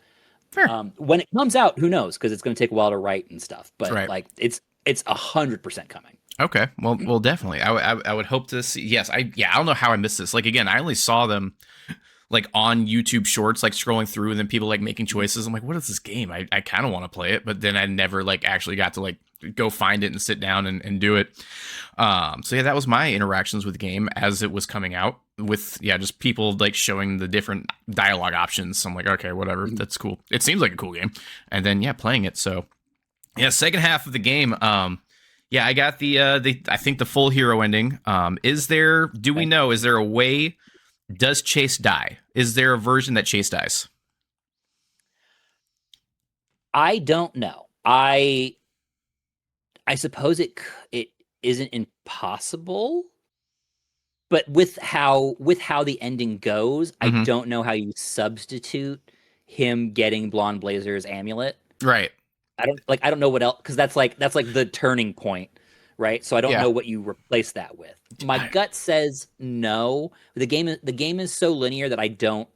Fair. When it comes out, who knows? Because it's going to take a while to write and stuff. But like it's 100% coming. Okay. Well, definitely. I would hope to see. Yes. I don't know how I missed this. Like again, I only saw them like on YouTube Shorts, like scrolling through, and then people like making choices. I'm like, what is this game? I kind of want to play it, but then I never like actually got to like go find it and sit down and do it. So yeah, that was my interactions with the game as it was coming out, with just people like showing the different dialogue options. So I'm like, okay, whatever, that's cool. It seems like a cool game, and then playing it. So yeah, second half of the game. I got the I think the full hero ending. Do we know? Is there a way? Does Chase die? Is there a version that Chase dies? I don't know. I suppose it isn't impossible, but with how the ending goes, I don't know how you substitute him getting Blonde Blazer's amulet. Right. I don't know what else, because that's like the turning point, right? So I don't know what you replace that with. My gut says no. The game is so linear that I don't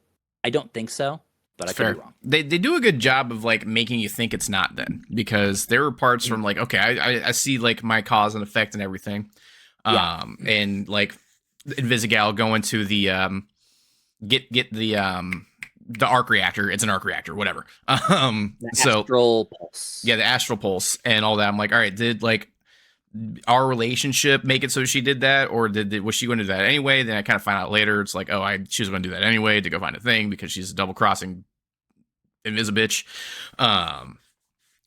think so. but I could Fair. be wrong. They do a good job of like making you think it's not then, because there were parts from like, okay, I see like my cause and effect and everything. And like Invisigal going to the get the arc reactor. It's an arc reactor, whatever. Astral pulse. Yeah, the astral pulse and all that. I'm like, all right, did like our relationship make it so she did that, or was she going to do that anyway? Then I kind of find out later. It's like, oh, she was going to do that anyway to go find a thing because she's a double crossing Invisibitch. But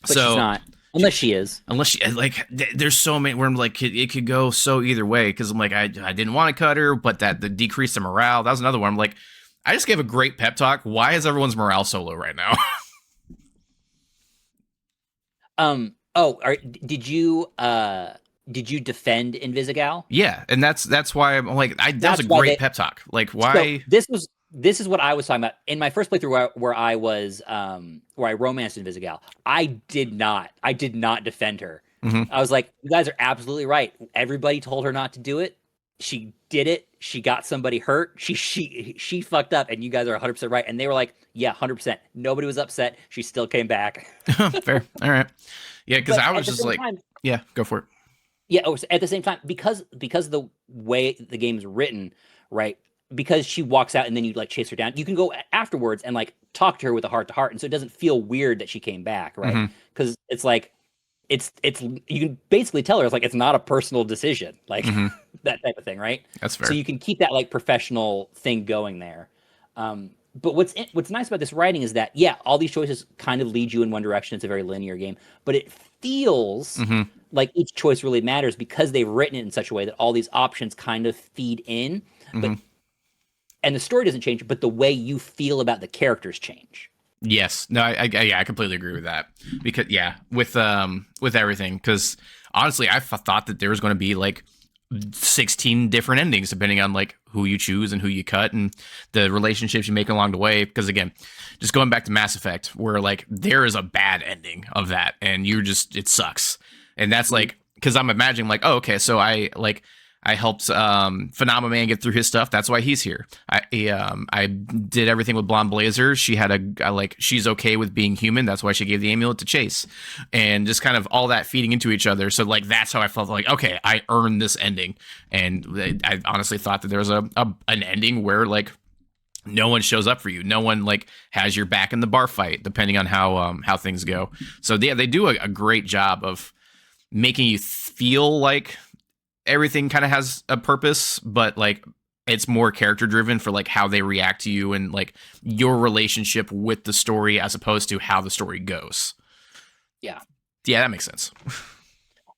she's not. Unless she is. Unless she, like, there's so many where I'm like, it could go so either way. Because I'm like, I didn't want to cut her, but that the decrease the morale. That was another one. I'm like, I just gave a great pep talk. Why is everyone's morale so low right now? Did you defend Invisigal? Yeah, and that's why I'm like, that was a great pep talk. Like, why? So this is what I was talking about in my first playthrough where I was where I romanced Invisigal. I did not defend her. I was like, you guys are absolutely right. Everybody told her not to do it. She did it. She got somebody hurt. She fucked up, and you guys are 100% right. And they were like, yeah, 100%. Nobody was upset. She still came back. Fair. All right. Yeah, because I was just like, yeah, go for it. Yeah. At the same time, because the way the game is written, right? Because she walks out and then you like chase her down, you can go afterwards and like talk to her with a heart to heart, and so it doesn't feel weird that she came back, right? Because it's like it's you can basically tell her it's like it's not a personal decision, like that type of thing, right? That's fair. So you can keep that like professional thing going there. But what's nice about this writing is that all these choices kind of lead you in one direction. It's a very linear game, but it feels like each choice really matters because they've written it in such a way that all these options kind of feed in, but and the story doesn't change, but the way you feel about the characters change. Yes. No, I completely agree with that. Because with everything, because honestly, I thought that there was going to be like 16 different endings depending on like who you choose and who you cut and the relationships you make along the way. Because again, just going back to Mass Effect, where like there is a bad ending of that, and it sucks. And that's like, because I'm imagining like, oh, okay, so I helped Phenomena Man get through his stuff. That's why he's here. I did everything with Blonde Blazer. She had she's okay with being human. That's why she gave the amulet to Chase, and just kind of all that feeding into each other. So like that's how I felt like, okay, I earned this ending. And I honestly thought that there was an ending where like no one shows up for you. No one like has your back in the bar fight, depending on how things go. So yeah, they do a great job of making you feel like everything kind of has a purpose, but like it's more character driven for like how they react to you and like your relationship with the story as opposed to how the story goes. Yeah, that makes sense.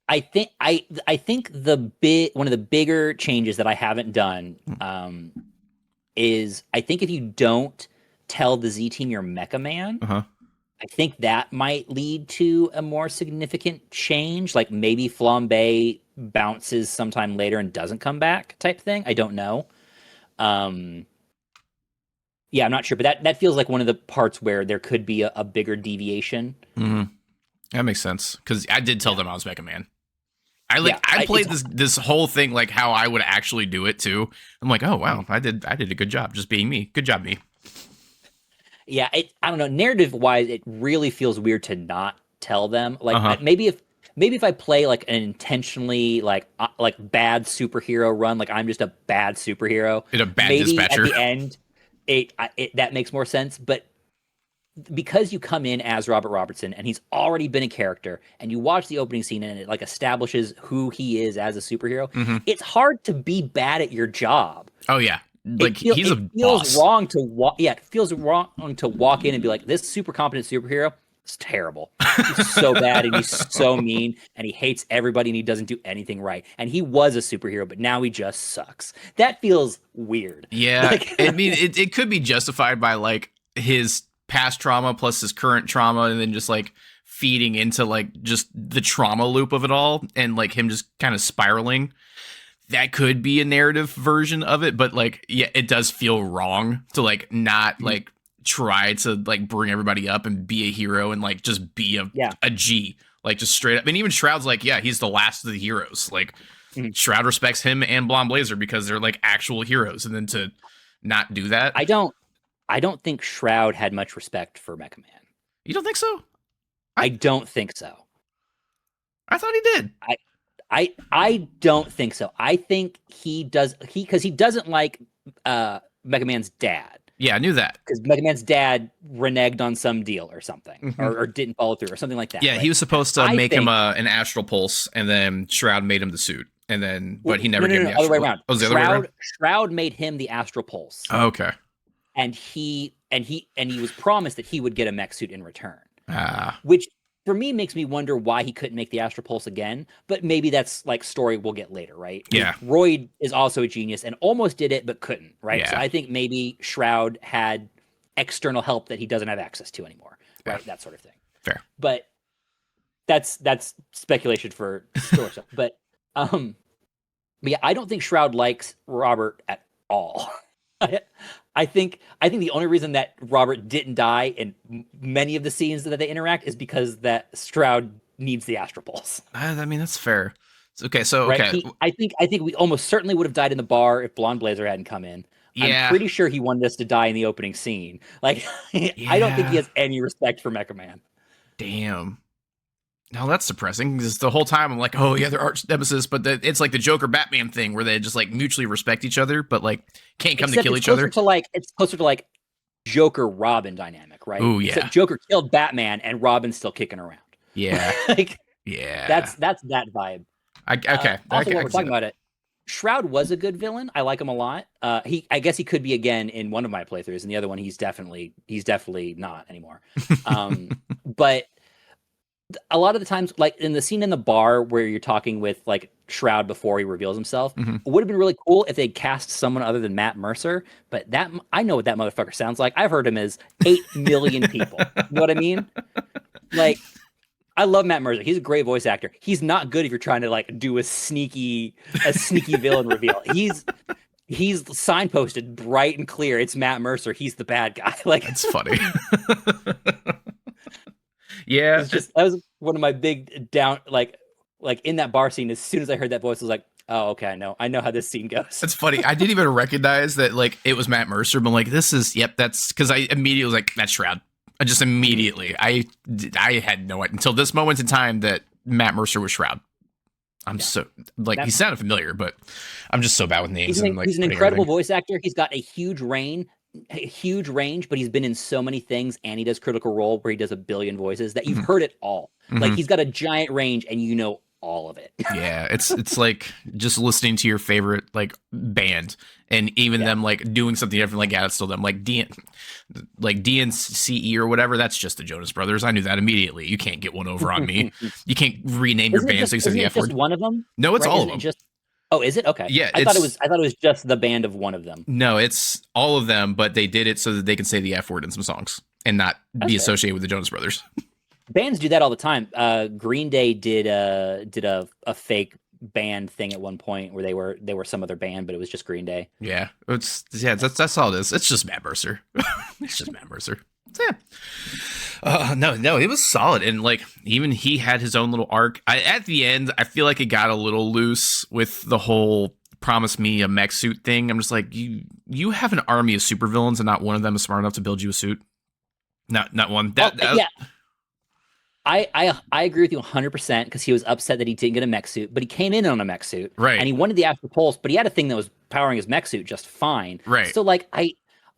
I think one of the bigger changes that I haven't done is I think if you don't tell the Z team you're Mecha Man, I think that might lead to a more significant change. Like maybe Flambe bounces sometime later and doesn't come back type thing. I don't know. I'm not sure, but that feels like one of the parts where there could be a bigger deviation. That makes sense. Because I did tell them I was Mega Man. I played this whole thing like how I would actually do it too. I'm like, oh wow, I did a good job just being me. Good job, me. Yeah, I don't know. Narrative wise, it really feels weird to not tell them. Like maybe if I play like an intentionally like bad superhero run, like I'm just a bad superhero. In a bad maybe dispatcher. At the end, that makes more sense. But because you come in as Robert Robertson and he's already been a character, and you watch the opening scene and it like establishes who he is as a superhero, it's hard to be bad at your job. Oh yeah. Like he's a boss. It feels wrong to walk in and be like, this super competent superhero is terrible. He's so bad and he's so mean and he hates everybody and he doesn't do anything right. And he was a superhero, but now he just sucks. That feels weird. Yeah. Like, I mean, it could be justified by like his past trauma plus his current trauma, and then just like feeding into like just the trauma loop of it all, and like him just kind of spiraling. That could be a narrative version of it, but like, yeah, it does feel wrong to like not like try to like bring everybody up and be a hero and like just be a G, like just straight up. And even Shroud's like, yeah, he's the last of the heroes. Like Shroud respects him and Blonde Blazer because they're like actual heroes, and then to not do that, I don't I don't think Shroud had much respect for Mecha Man. You don't think so? I don't think so. I thought he did. I don't think so. I think he because he doesn't like Mega Man's dad. Yeah, I knew that. Because Mega Man's dad reneged on some deal or something, or didn't follow through or something like that. Yeah, right? he was supposed to make him an astral pulse, and then Shroud made him the suit, and then but he never gave him the other way astral. around. Oh, the other way around. Shroud made him the astral pulse. Oh, okay. And he was promised that he would get a mech suit in return. Ah. Which for me makes me wonder why he couldn't make the astral pulse again, but maybe that's like story we'll get later, right? Yeah. Royd is also a genius and almost did it but couldn't, right? Yeah. So I think maybe Shroud had external help that he doesn't have access to anymore, right? That sort of thing. Fair. But that's speculation for story stuff. But yeah, I don't think Shroud likes Robert at all. I think the only reason that Robert didn't die in many of the scenes that they interact is because that Shroud needs the astral pulse. I mean, that's fair. Okay, so right? okay, I think we almost certainly would have died in the bar if Blonde Blazer hadn't come in. Yeah. I'm pretty sure he wanted us to die in the opening scene. Like, I don't think he has any respect for Mecha Man. Damn. Now that's depressing because the whole time I'm like, oh yeah, they're arch nemesis, but it's like the Joker Batman thing where they just like mutually respect each other, but like can't come to kill each other. It's closer to like Joker Robin dynamic, right? Oh yeah. Except Joker killed Batman and Robin's still kicking around. Yeah. Like, yeah. That's that vibe. Okay. Also, while we're talking about it, Shroud was a good villain. I like him a lot. I guess he could be again in one of my playthroughs, and the other one he's definitely not anymore. But a lot of the times, like in the scene in the bar where you're talking with like Shroud before he reveals himself, it would have been really cool if they cast someone other than Matt Mercer. But that I know what that motherfucker sounds like. I've heard him as 8 million people. You know what I mean? Like, I love Matt Mercer. He's a great voice actor. He's not good if you're trying to like do a sneaky villain reveal. He's signposted bright and clear. It's Matt Mercer. He's the bad guy. Like, it's funny. Yeah, that was one of my big down like in that bar scene. As soon as I heard that voice, I was like, oh, okay, I know how this scene goes. It's funny. I didn't even recognize that like it was Matt Mercer, but I'm like, that's because I immediately was like, that's Shroud. I just immediately, I had no idea until this moment in time that Matt Mercer was Shroud. So like he sounded familiar, but I'm just so bad with names. He's an incredible voice actor. He's got a huge range, but he's been in so many things, and he does Critical Role where he does a billion voices that you've heard it all. Like he's got a giant range, and you know all of it. Yeah, it's like just listening to your favorite like band, and even them like doing something different. Like it's still them. Like DNCE or whatever. That's just the Jonas Brothers. I knew that immediately. You can't get one over on me. You can't rename your band so you say the F word. One of them? No, it's all of them. Oh, is it? Okay. Yeah, I thought it was just the band of one of them. No, it's all of them, but they did it so that they can say the F word in some songs and not be associated with the Jonas Brothers. Bands do that all the time. Green Day did a fake band thing at one point where they were some other band, but it was just Green Day. Yeah, that's all it is. It's just Matt Mercer. It's just Matt Mercer. Yeah. No, it was solid, and like even he had his own little arc. At the end, I feel like it got a little loose with the whole promise me a mech suit thing. I'm just like, you have an army of supervillains, and not one of them is smart enough to build you a suit. Not one. Yeah. I agree with you 100% because he was upset that he didn't get a mech suit, but he came in on a mech suit, right? And he wanted the Astral Pulse, but he had a thing that was powering his mech suit just fine, right? So like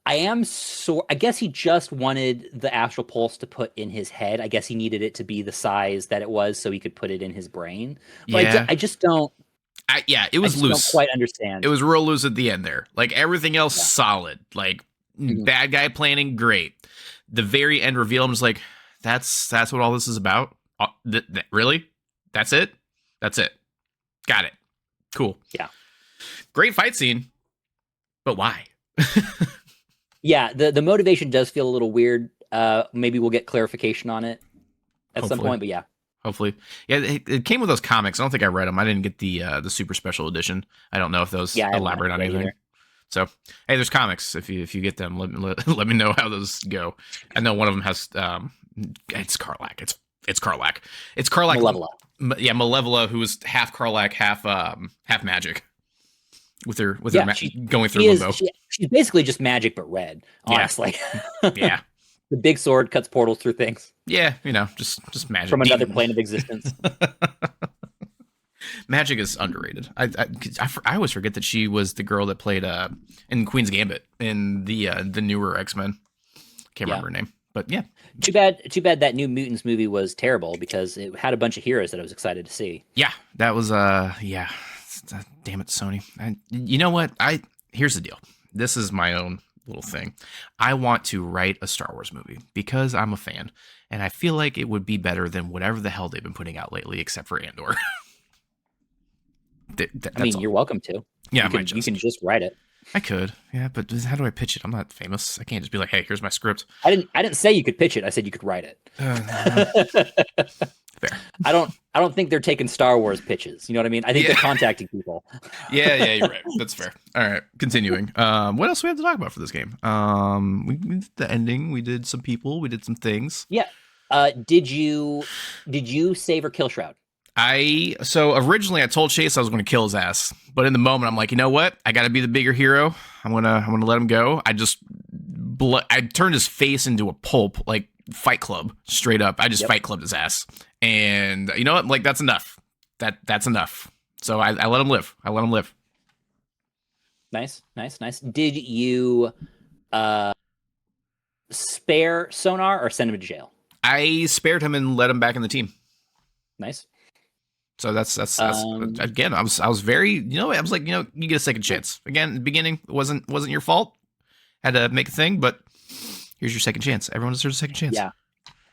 I guess he just wanted the Astral Pulse to put in his head. I guess he needed it to be the size that it was so he could put it in his brain. But yeah. I just don't. It was loose. Don't quite understand. It was real loose at the end there. Like everything else, solid. Like bad guy planning, great. The very end reveal, I'm just like, that's what all this is about. Really? That's it. Got it. Cool. Yeah. Great fight scene, but why? Yeah, the motivation does feel a little weird. Maybe we'll get clarification on it at some point, but yeah. Hopefully. Yeah, it came with those comics. I don't think I read them. I didn't get the super special edition. I don't know if those elaborate on anything. Either. So, hey, there's comics. If you get them, let me know how those go. I know one of them has it's Karlak. It's Karlak. It's Karlak. Malevola. Yeah, Malevola, who is half Karlak, half magic. with her going through she is, limbo. she's basically just magic but red, honestly. Yeah. The big sword cuts portals through things. Yeah, just magic from another plane of existence. Magic is underrated. I always forget that she was the girl that played in Queen's Gambit in the newer X-Men. Can't remember her name, but yeah. Too bad that New Mutants movie was terrible because it had a bunch of heroes that I was excited to see. Yeah, that was yeah. Damn it, Sony. You know what? Here's the deal. This is my own little thing. I want to write a Star Wars movie because I'm a fan, and I feel like it would be better than whatever the hell they've been putting out lately, except for Andor. I mean, you're welcome to. Yeah, you can just write it. I could, yeah, but how do I pitch it? I'm not famous. I can't just be like, "Hey, here's my script." I didn't say you could pitch it. I said you could write it. Fair. I don't think they're taking Star Wars pitches. You know what I mean? I think they're contacting people. Yeah, you're right. That's fair. All right, continuing. What else we have to talk about for this game? We did the ending. We did some people. We did some things. Yeah. Did you save or kill Shroud? So originally I told Chase I was going to kill his ass, but in the moment I'm like, you know what? I got to be the bigger hero. I'm gonna let him go. I turned his face into a pulp, like Fight Club, straight up. I just Fight Clubbed his ass, and you know what? Like that's enough. That's enough. So I let him live. Nice. Did you spare Sonar or send him to jail? I spared him and let him back in the team. Nice. So that's again. I was very, I was like, you get a second chance. Again, in the beginning, it wasn't your fault. Had to make a thing, but here's your second chance. Everyone deserves a second chance. Yeah,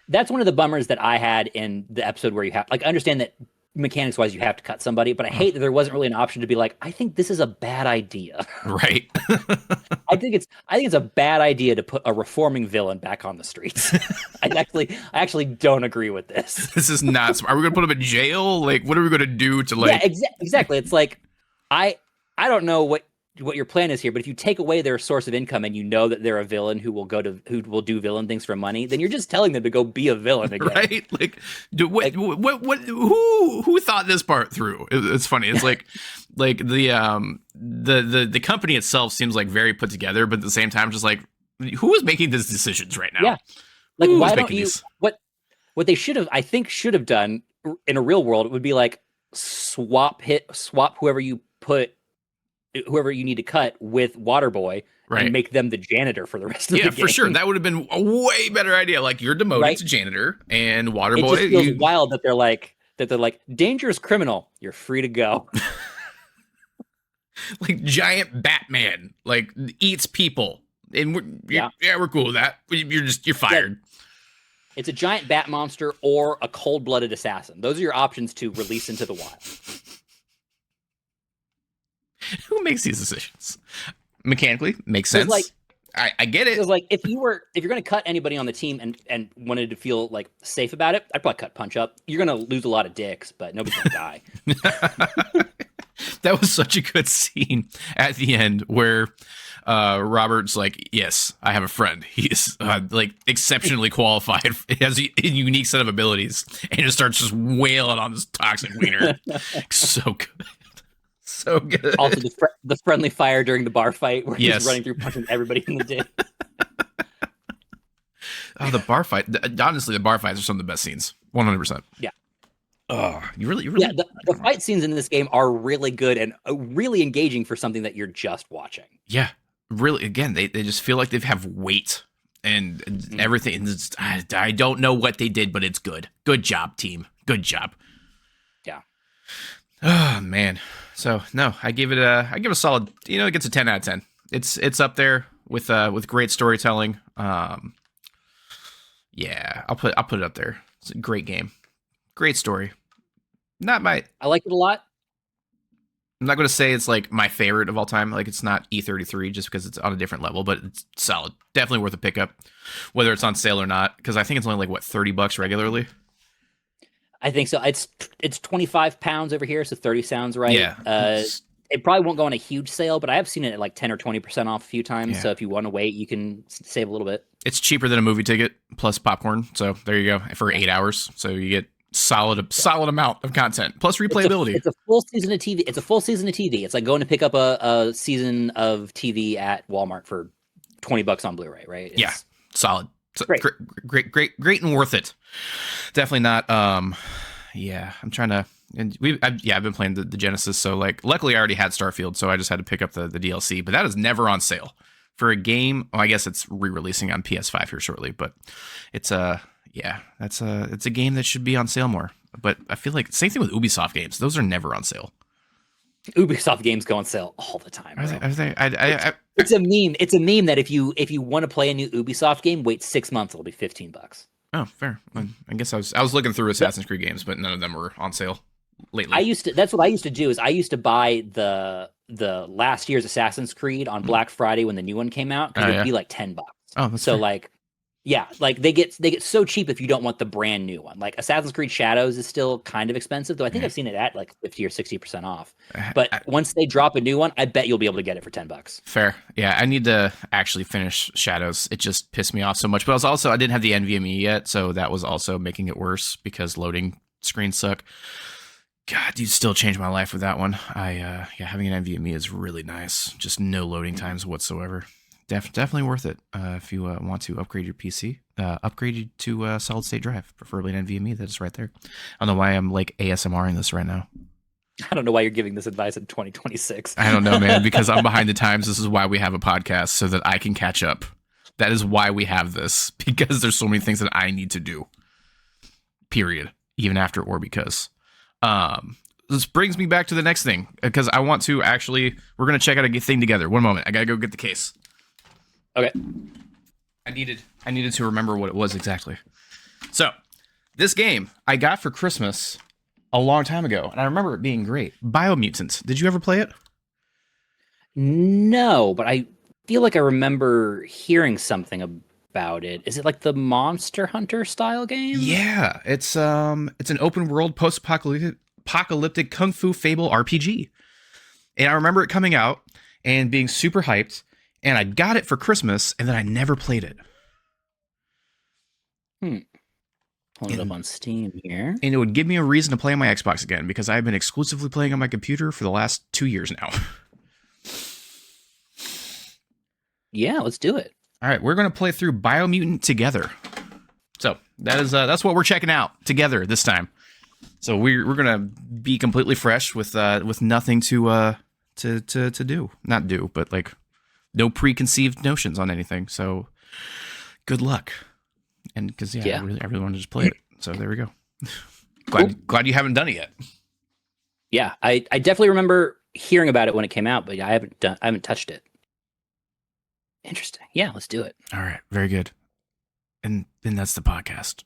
that's one of the bummers that I had in the episode where you have, like, I understand that mechanics wise you have to cut somebody, but I hate that there wasn't really an option to be like, I think this is a bad idea. Right. I think it's a bad idea to put a reforming villain back on the streets. I actually don't agree with this. This is not smart. Are we gonna put him in jail? Like, what are we gonna do to like? Yeah, exactly. It's like I don't know what your plan is here, but if you take away their source of income and you know that they're a villain who will do villain things for money, then you're just telling them to go be a villain again. Right? Like, who thought this part through? It's funny. It's like the company itself seems like very put together, but at the same time, just like, who is making these decisions right now? Yeah. Like, why don't you? What they should have done in a real world would be like swap whoever you need to cut with Waterboy, right, and make them the janitor for the rest of the game. Yeah, for sure. That would have been a way better idea. Like, you're demoted to janitor, and Waterboy. It just feels wild that they're like dangerous criminal. You're free to go. Like giant Batman, like eats people, and we're cool with that. You're fired. Yeah. It's a giant bat monster or a cold-blooded assassin. Those are your options to release into the wild. Who makes these decisions? Mechanically, makes sense. Like, I get it. Because like if you're going to cut anybody on the team and wanted to feel like safe about it, I'd probably cut Punch Up. You're going to lose a lot of dicks, but nobody's going to die. That was such a good scene at the end where Robert's like, yes, I have a friend. He is like exceptionally qualified. He has a unique set of abilities, and just starts just wailing on this toxic wiener. So good. So good. Also, the friendly fire during the bar fight where he's running through punching everybody in the dick. Oh, the bar fight. Honestly, the bar fights are some of the best scenes. 100%. Yeah. Oh, you really. Yeah, the fight scenes in this game are really good and really engaging for something that you're just watching. Yeah, really. Again, they just feel like they have weight and everything. I don't know what they did, but it's good. Good job, team. Good job. Yeah. Oh man. So no, I give it a solid. It gets a 10 out of 10. It's up there with great storytelling. Yeah, I'll put it up there. It's a great game. Great story. I like it a lot. I'm not going to say it's like my favorite of all time. Like, it's not E33 just because it's on a different level, but it's solid. Definitely worth a pickup, whether it's on sale or not. Because I think it's only like what, $30 regularly. I think so. It's 25 pounds over here, so 30 sounds right. Yeah. It probably won't go on a huge sale, but I have seen it at like 10 or 20% off a few times. Yeah. So if you want to wait, you can save a little bit. It's cheaper than a movie ticket plus popcorn. So there you go for 8 hours. So you get solid amount of content plus replayability. It's a full season of TV. It's a full season of TV. It's like going to pick up a season of TV at Walmart for $20 on Blu-ray, right? Yeah, solid. Great and worth it. Definitely not. Yeah, I'm trying to. And I've been playing the Genesis, so like, luckily I already had Starfield, so I just had to pick up the DLC. But that is never on sale for a game. Well, I guess it's re-releasing on PS5 here shortly, but it's it's a game that should be on sale more. But I feel like same thing with Ubisoft games; those are never on sale. Ubisoft games go on sale all the time. Are they? It's a meme. It's a meme that if you want to play a new Ubisoft game, wait 6 months, it'll be $15. Oh, fair. I guess I was looking through Assassin's Creed games, but none of them were on sale lately. That's what I used to do. Is I used to buy the last year's Assassin's Creed on Black Friday when the new one came out, because it'd be like $10. Oh, that's so fair. like, yeah, like they get so cheap if you don't want the brand new one. Like Assassin's Creed Shadows is still kind of expensive, though I think I've seen it at like 50 or 60% off. But once they drop a new one, I bet you'll be able to get it for $10. Fair. Yeah, I need to actually finish Shadows. It just pissed me off so much. But I didn't have the NVMe yet, so that was also making it worse because loading screens suck. God, you still changed my life with that one. Having an NVMe is really nice. Just no loading times whatsoever. Definitely worth it if you want to upgrade your PC. Upgrade to solid state drive, preferably an NVMe. That is right there. I don't know why I'm like ASMRing this right now. I don't know why you're giving this advice in 2026. I don't know, man, because I'm behind the times. This is why we have a podcast, so that I can catch up. That is why we have this, because there's so many things that I need to do. Period. Even after or because. This brings me back to the next thing, because I want to we're going to check out a thing together. One moment. I got to go get the case. Okay. I needed to remember what it was exactly. So, this game I got for Christmas a long time ago, and I remember it being great. Biomutant. Did you ever play it? No, but I feel like I remember hearing something about it. Is it like the Monster Hunter style game? Yeah, it's an open world post-apocalyptic kung fu fable RPG. And I remember it coming out and being super hyped. And I got it for Christmas, and then I never played it. Pulling it up on Steam here. And it would give me a reason to play on my Xbox again, because I've been exclusively playing on my computer for the last 2 years now. Yeah, let's do it. All right, we're going to play through Biomutant together. So that's what we're checking out together this time. So we're going to be completely fresh with nothing to do. Not do, but like... no preconceived notions on anything, so good luck. And because I really wanted to just play it, so there we go. Glad you haven't done it yet. Yeah, I definitely remember hearing about it when it came out, but I haven't touched it. Interesting. Yeah, let's do it. All right, very good. And that's the podcast.